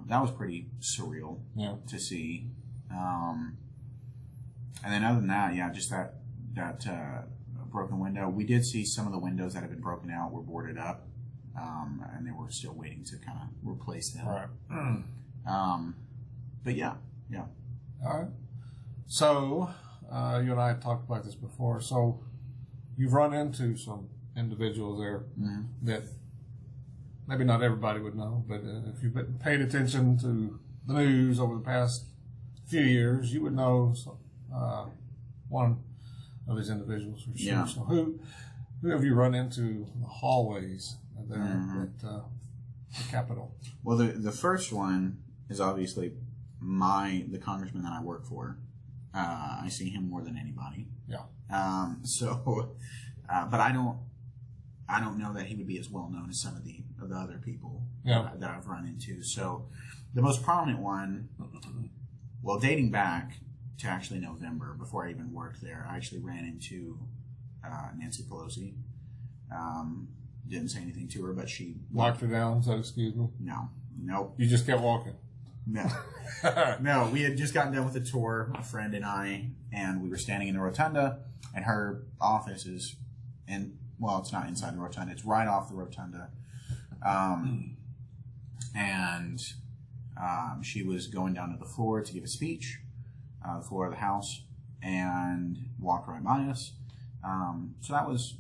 That was pretty surreal to see. And then other than that, just that broken window. We did see some of the windows that had been broken out were boarded up, and they were still waiting to kind of replace them. Right. But yeah. All right. So, you and I have talked about this before. So, you've run into some individuals there that maybe not everybody would know, but if you've paid attention to the news over the past few years, you would know one of these individuals for sure. Yeah. So who have you run into in the hallways there at the Capitol? Well, the first one is obviously the congressman that I work for. I see him more than anybody. Yeah. But I don't know that he would be as well known as some of the other people that I've run into. So the most prominent one, well, dating back to actually November, before I even worked there, I actually ran into Nancy Pelosi. Didn't say anything to her, but she Locked her down, said, excuse me? No. Nope. You just kept walking? No. No, we had just gotten done with a tour, a friend and I, and we were standing in the rotunda, and her office is and well, it's not inside the rotunda. It's right off the rotunda. She was going down to the floor to give a speech, the floor of the House, and walked right by us. So that was,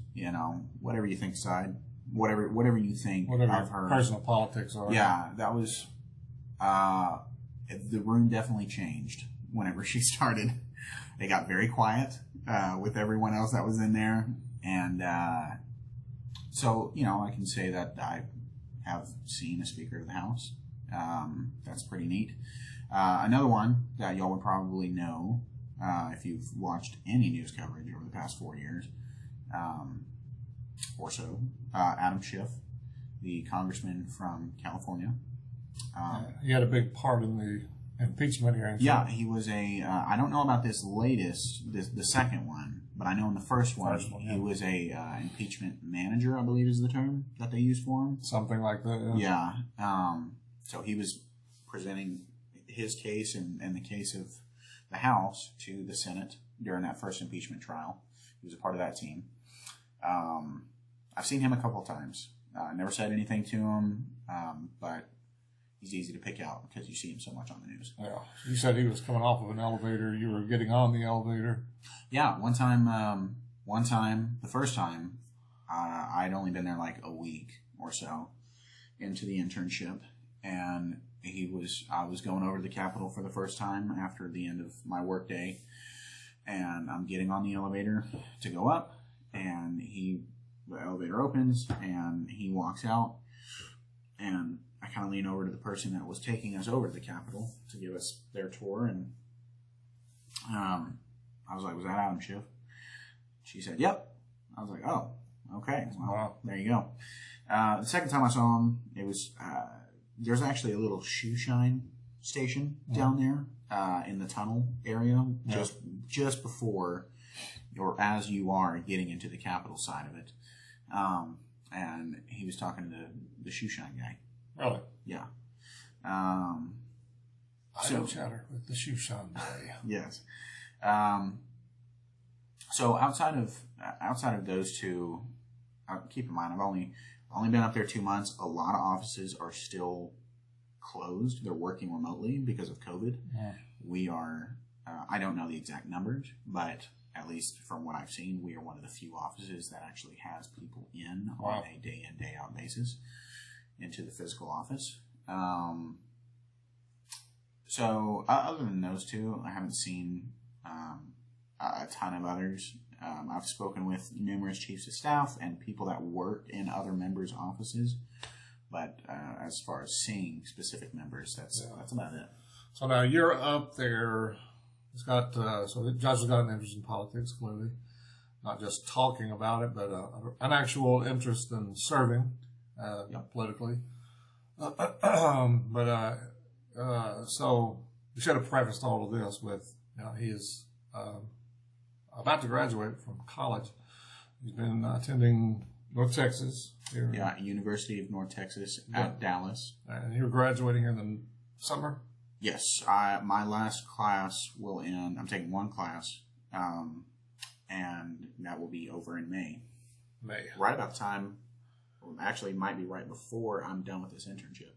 whatever you think aside, whatever you think of her personal politics are. Yeah, that was, the room definitely changed whenever she started. It got very quiet, with everyone else that was in there. And, so, I can say that I have seen a Speaker of the House. That's pretty neat. Another one that y'all would probably know, if you've watched any news coverage over the past 4 years, or so, Adam Schiff, the congressman from California. He had a big part in the impeachment hearing. Yeah, he was I don't know about this latest, the second one, but I know in the first one he was a impeachment manager, I believe is the term that they used for him. Something like that, yeah. So he was presenting his case and the case of the House to the Senate during that first impeachment trial. He was a part of that team. I've seen him a couple of times. Never said anything to him, but he's easy to pick out because you see him so much on the news. Yeah. You said he was coming off of an elevator. You were getting on the elevator. Yeah. One time, the first time, I'd only been there like a week or so into the internship, and I was going over to the Capitol for the first time after the end of my work day, and I'm getting on the elevator to go up, and the elevator opens, and he walks out, and I kind of lean over to the person that was taking us over to the Capitol to give us their tour, and I was like, "Was that Adam Schiff?" She said, "Yep." I was like, "Oh, okay. Well, wow. There you go." The second time I saw him, it was there's actually a little shoe shine station down there in the tunnel area, just before or as you are getting into the Capitol side of it. And he was talking to the shoe shine guy. Really? Yeah. So chatter with the shoe shine guy. Yes. So outside of those two, keep in mind I've only been up there 2 months. A lot of offices are still closed. They're working remotely because of COVID. Yeah. We are, I don't know the exact numbers, but at least from what I've seen, we are one of the few offices that actually has people in on a day in, day out basis into the physical office. So other than those two, I haven't seen a ton of others. I've spoken with numerous chiefs of staff and people that work in other members' offices, but as far as seeing specific members, that's about it. So now you're up there. It's got so Josh has got an interest in politics, clearly, not just talking about it, but an actual interest in serving politically. So we should have prefaced all of this with, he is about to graduate from college. He's been attending North Texas. University of North Texas at Dallas. And you're graduating here in the summer? Yes. My last class will end. I'm taking one class, and that will be over in May. Right about the time, actually it might be right before I'm done with this internship.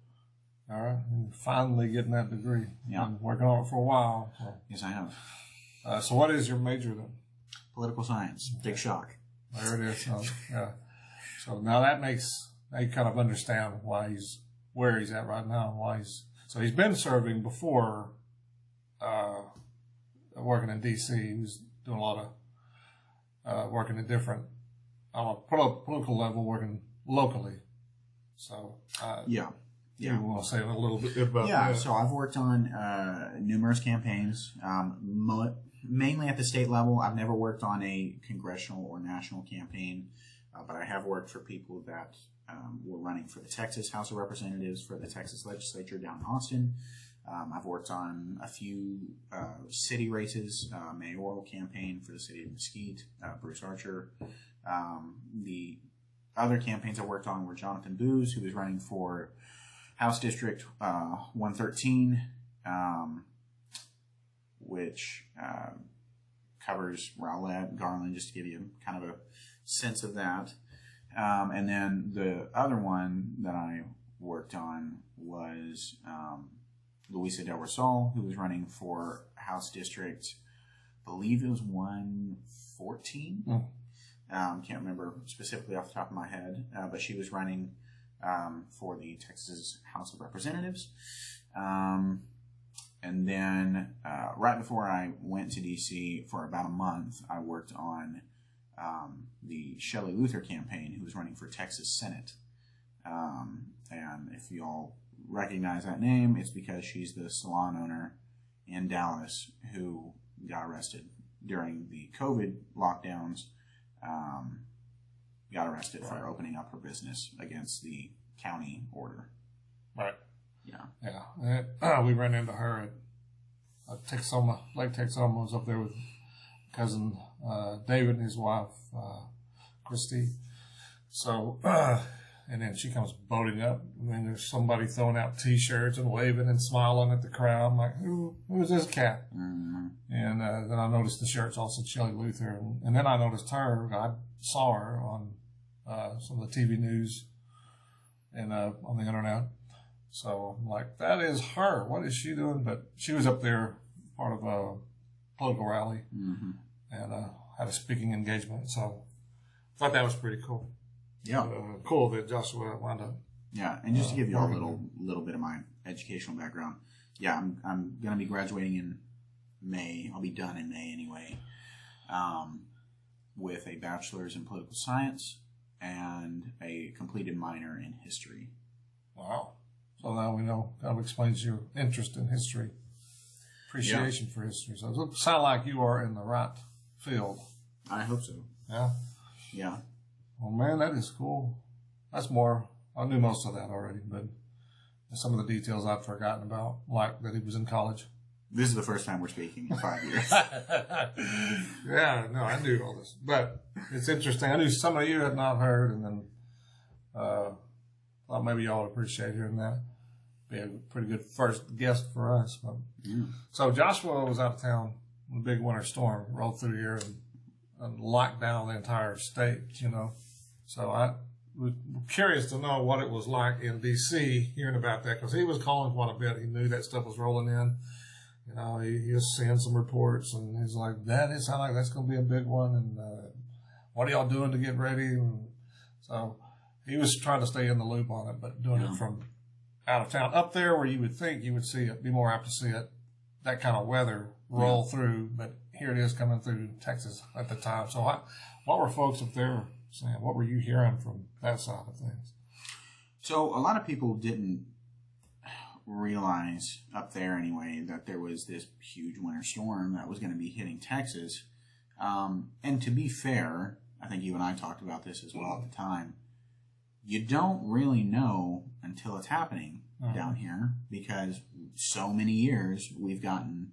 All right. And finally getting that degree. Yeah. Been working on it for a while. So. Yes, I have. So what is your major then? Political science. Big shock. There it is. Yeah. So now that makes, now you kind of understand why where he's at right now. So he's been serving before working in D.C. He was doing a lot of working at different, on a political level, working locally. So Yeah. You want to say a little bit about that? that? So I've worked on numerous campaigns, mainly at the state level. I've never worked on a congressional or national campaign, but I have worked for people that were running for the Texas House of Representatives, for the Texas legislature down in Austin. I've worked on a few city races, mayoral campaign for the city of Mesquite, Bruce Archer. The other campaigns I worked on were Jonathan Booz, who was running for House District 113, which covers Rowlett, Garland, just to give you kind of a sense of that. And then the other one that I worked on was Luisa Del Rosal, who was running for House District, I believe it was 114. Can't remember specifically off the top of my head, but she was running for the Texas House of Representatives. And then right before I went to D.C. for about a month, I worked on the Shelley Luther campaign, who was running for Texas Senate. And if you all recognize that name, it's because she's the salon owner in Dallas who got arrested during the COVID lockdowns, got arrested for opening up her business against the county order. Right. Yeah. Yeah. We ran into her at Texoma, Lake Texoma. I was up there with cousin David and his wife, Christy. So, and then she comes boating up, and then there's somebody throwing out T-shirts and waving and smiling at the crowd. I'm like, who's this cat? Mm-hmm. And then I noticed the shirts also Shelley Luther. And then I noticed her. I saw her on some of the TV news and on the internet. So I'm like, that is her. What is she doing? But she was up there, part of a political rally, and had a speaking engagement. So I thought that was pretty cool. Yeah. Cool that Joshua wound up. Yeah, and just to give you all a little bit of my educational background, yeah, I'm going to be graduating in May. I'll be done in May anyway, with a bachelor's in political science and a completed minor in history. Wow. So now we know, kind of explains your interest in history, appreciation for history. So it sounds like you are in the right field. I hope so. Yeah? Yeah. Well, man, that is cool. That's more, I knew most of that already, but some of the details I'd forgotten about, like that he was in college. This is the first time we're speaking in 5 years. Yeah, no, I knew all this. But it's interesting. I knew some of you had not heard, and then thought maybe y'all would appreciate hearing that. Be a pretty good first guest for us. But, So Joshua was out of town when the big winter storm rolled through here and locked down the entire state, you know. So I was curious to know what it was like in D.C. hearing about that, because he was calling quite a bit. He knew that stuff was rolling in. You know, he was seeing some reports, and he's like, "That is sound like that's going to be a big one." And what are y'all doing to get ready? And so he was trying to stay in the loop on it, but doing it from out of town. Up there, where you would think you would see it, be more apt to see it, that kind of weather roll through. But here it is coming through Texas at the time. So what were folks up there saying? What were you hearing from that side of things? So a lot of people didn't realize up there anyway that there was this huge winter storm that was going to be hitting Texas. And to be fair, I think you and I talked about this as well at the time. You don't really know until it's happening down here, because so many years we've gotten,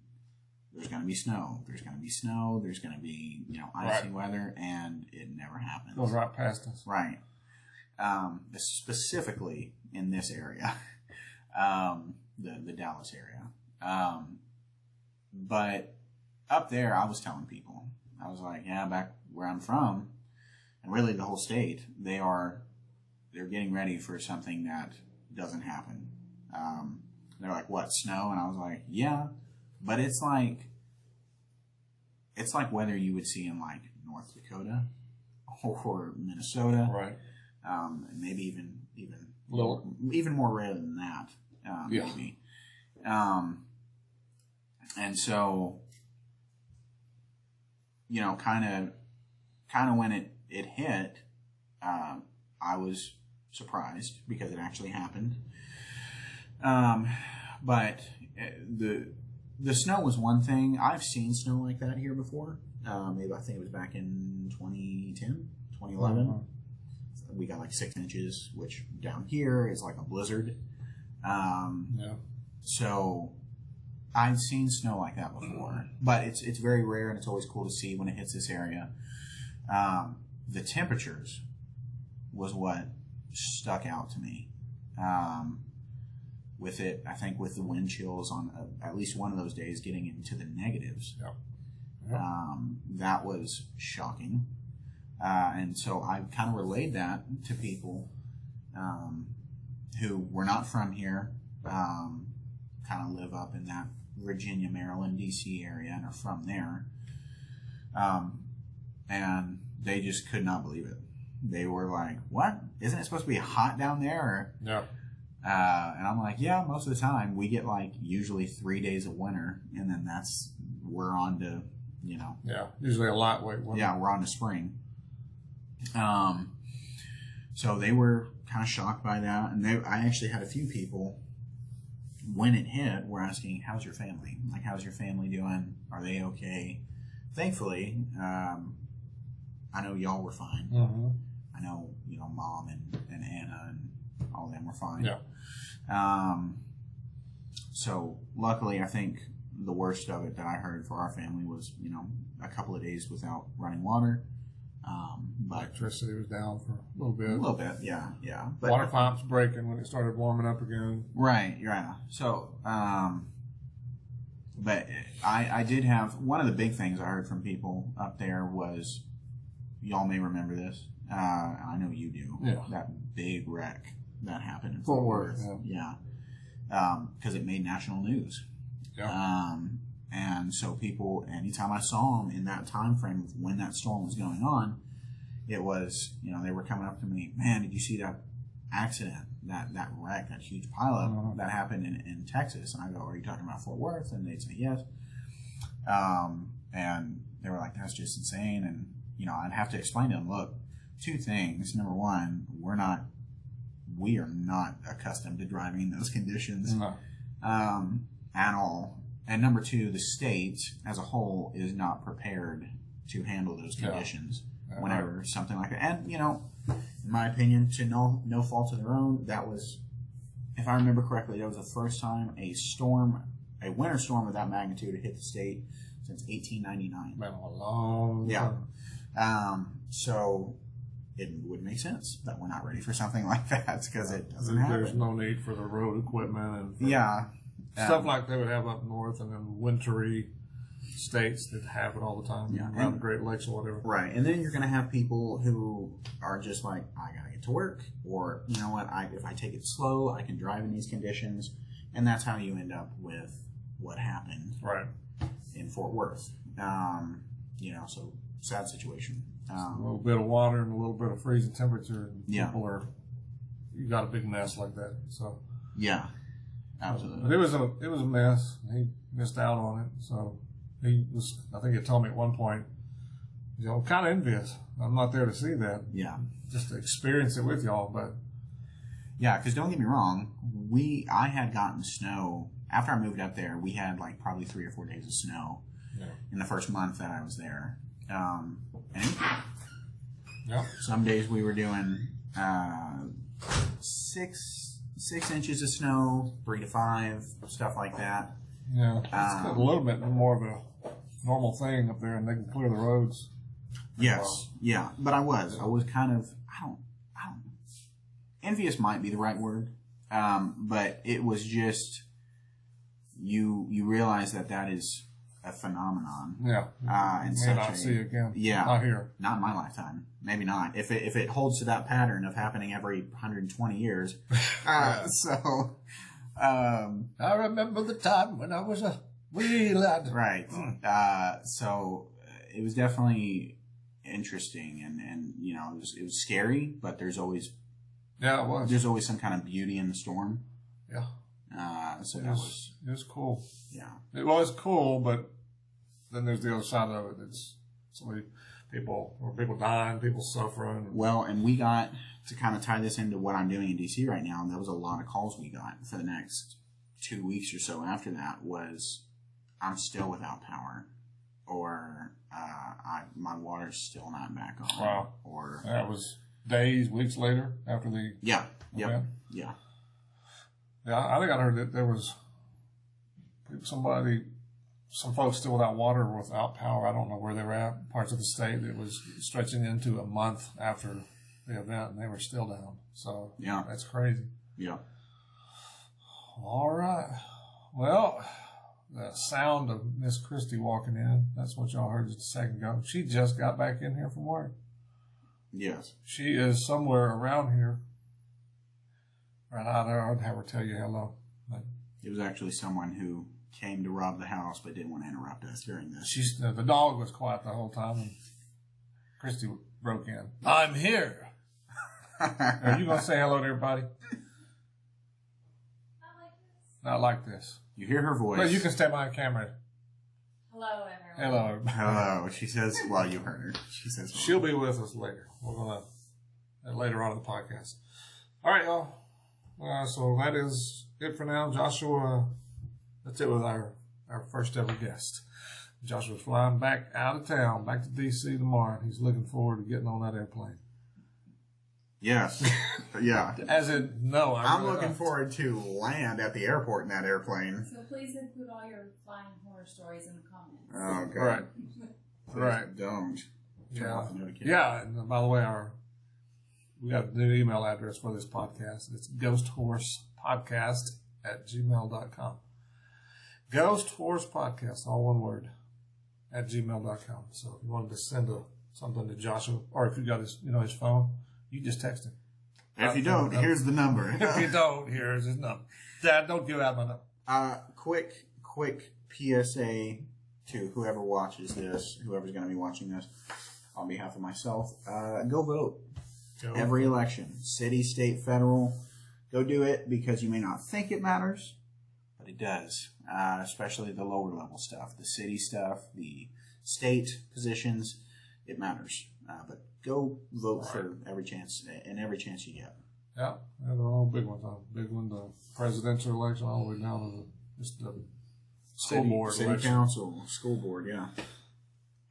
there's going to be snow, there's going to be snow, there's going to be, icy weather, and it never happens. Goes right past us. Right. Specifically in this area, the Dallas area. But up there, I was telling people, I was like, yeah, back where I'm from, and really the whole state, they're getting ready for something that doesn't happen. They're like, what, snow? And I was like, yeah, but it's like weather you would see in like North Dakota or Minnesota, right? Maybe even more rare than that, maybe. And so, kind of when it hit, I was surprised because it actually happened. But the snow was one thing. I've seen snow like that here before. Maybe I think it was back in 2010, 2011. We got like 6 inches, which down here is like a blizzard. So I've seen snow like that before, but it's very rare, and it's always cool to see when it hits this area. The temperatures was what stuck out to me. With it, I think with the wind chills on at least one of those days getting into the negatives. That was shocking. And so I kind of relayed that to people who were not from here, kind of live up in that Virginia, Maryland, D.C. area and are from there. And they just could not believe it. They were like, what? Isn't it supposed to be hot down there? Yeah. And I'm like, yeah, most of the time we get like usually 3 days of winter, and then we're on to, Yeah, usually a lightweight one. yeah, we're on to spring. So they were kind of shocked by that, and I actually had a few people when it hit were asking, how's your family? Like, how's your family doing? Are they okay? Thankfully, I know y'all were fine. Mm-hmm. I know, Mom and Anna and all of them were fine. Yeah. So luckily, I think the worst of it that I heard for our family was, a couple of days without running water. But Electricity was down for a little bit. a little bit, yeah. But, Water pipes breaking when it started warming up again. Right. So, but I did have, one of the big things I heard from people up there was, y'all may remember this. I know you do. Yeah. That big wreck that happened in Fort Fort Worth, Worth. Yeah. Because it made national news. Yeah. And so people, anytime I saw them in that time frame of when that storm was going on, it was, they were coming up to me, man, did you see that accident, that wreck, that huge pileup that happened in Texas? And I go, are you talking about Fort Worth? And they'd say yes. And they were like, that's just insane. And, I'd have to explain to them, look, two things. Number one, we are not accustomed to driving in those conditions at all. And number two, the state as a whole is not prepared to handle those conditions whenever something like that. And, in my opinion, to no fault of their own, that was, if I remember correctly, that was the first time a winter storm of that magnitude hit the state since 1899. Been a long time. So it would make sense that we're not ready for something like that because it doesn't happen. There's no need for the road equipment and stuff like they would have up north and in wintry states that have it all the time around the Great Lakes or whatever. Right, and then you're going to have people who are just like, I got to get to work, or you know what, if I take it slow, I can drive in these conditions, and that's how you end up with what happened in Fort Worth. So sad situation. A little bit of water and a little bit of freezing temperature, and people you got a big mess like that. So yeah, absolutely. But it was a mess. He missed out on it. So he was. I think he told me at one point, kind of envious. I'm not there to see that. Yeah, just to experience it with y'all. But yeah, because don't get me wrong, I had gotten snow after I moved up there. We had like probably 3 or 4 days of snow in the first month that I was there. Some days we were doing 6 inches of snow, 3 to 5, stuff like that. Yeah, it's a little bit more of a normal thing up there, and they can clear the roads. Yes, yeah, but I was kind of, I don't envious might be the right word, but it was just you realize that is a phenomenon. Yeah, and may not see again. Yeah, not here. Not in my lifetime. Maybe not. If it holds to that pattern of happening every 120 years. So, I remember the time when I was a wee lad. Right. So it was definitely interesting, and it was scary, but there's always it was. There's always some kind of beauty in the storm. Yeah. So it was cool. Yeah. It was cool, but then there's the other side of it. It's so many people dying, people suffering. Well, and we got to kind of tie this into what I'm doing in DC right now, and there was a lot of calls we got for the next 2 weeks or so after that was, I'm still without power, or my water's still not back on. Wow. Or that was days, weeks later after the event. Yeah. Yeah, I think I heard that there was some folks still without water, without power. I don't know where they were at. Parts of the state, it was stretching into a month after the event, and they were still down. So that's crazy. Yeah. All right. Well, the sound of Miss Christie walking in. That's what y'all heard just a second ago. She just got back in here from work. Yes. She is somewhere around here. Right out there, I'd have her tell you hello. But It was actually someone who came to rob the house but didn't want to interrupt us during this. the dog was quiet the whole time, and Christy broke in. I'm here. Are you going to say hello to everybody? Not like this. You hear her voice. Well, you can stay behind the camera. Hello, everyone. Hello, everybody. Hello. She says, well, you heard her. She says, hello. She'll be with us later. We're going to, later on in the podcast. All right, y'all. So that is it for now. Joshua, that's it with our first ever guest. Joshua's flying back out of town, back to D.C. tomorrow. He's looking forward to getting on that airplane. Yes. Yeah. As in, no. I'm looking forward to land at the airport in that airplane. So please include all your flying horror stories in the comments. Oh, God. Right. Please Right. Don't. Turn Yeah. off the notification. Yeah. And by the way, we got a new email address for this podcast. It's ghosthorsepodcast@gmail.com. Ghosthorsepodcast, all one word, @gmail.com. So if you wanted to send something to Joshua, or if you got his phone, you just text him. If you don't, here's the number. If you don't, here's his number. Dad, don't give out my number. Quick PSA to whoever watches this, whoever's going to be watching this, on behalf of myself, go vote. Every election, city, state, federal, go do it because you may not think it matters, but it does, especially the lower level stuff, the city stuff, the state positions, it matters. But go vote for every chance you get. Yeah, they're all big ones. Big one, the presidential election, all the way down to just the school board City election. council, school board, yeah.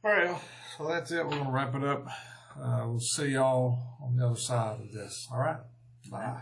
All right, so that's it. We're going to wrap it up. We'll see y'all on the other side of this. All right? Bye.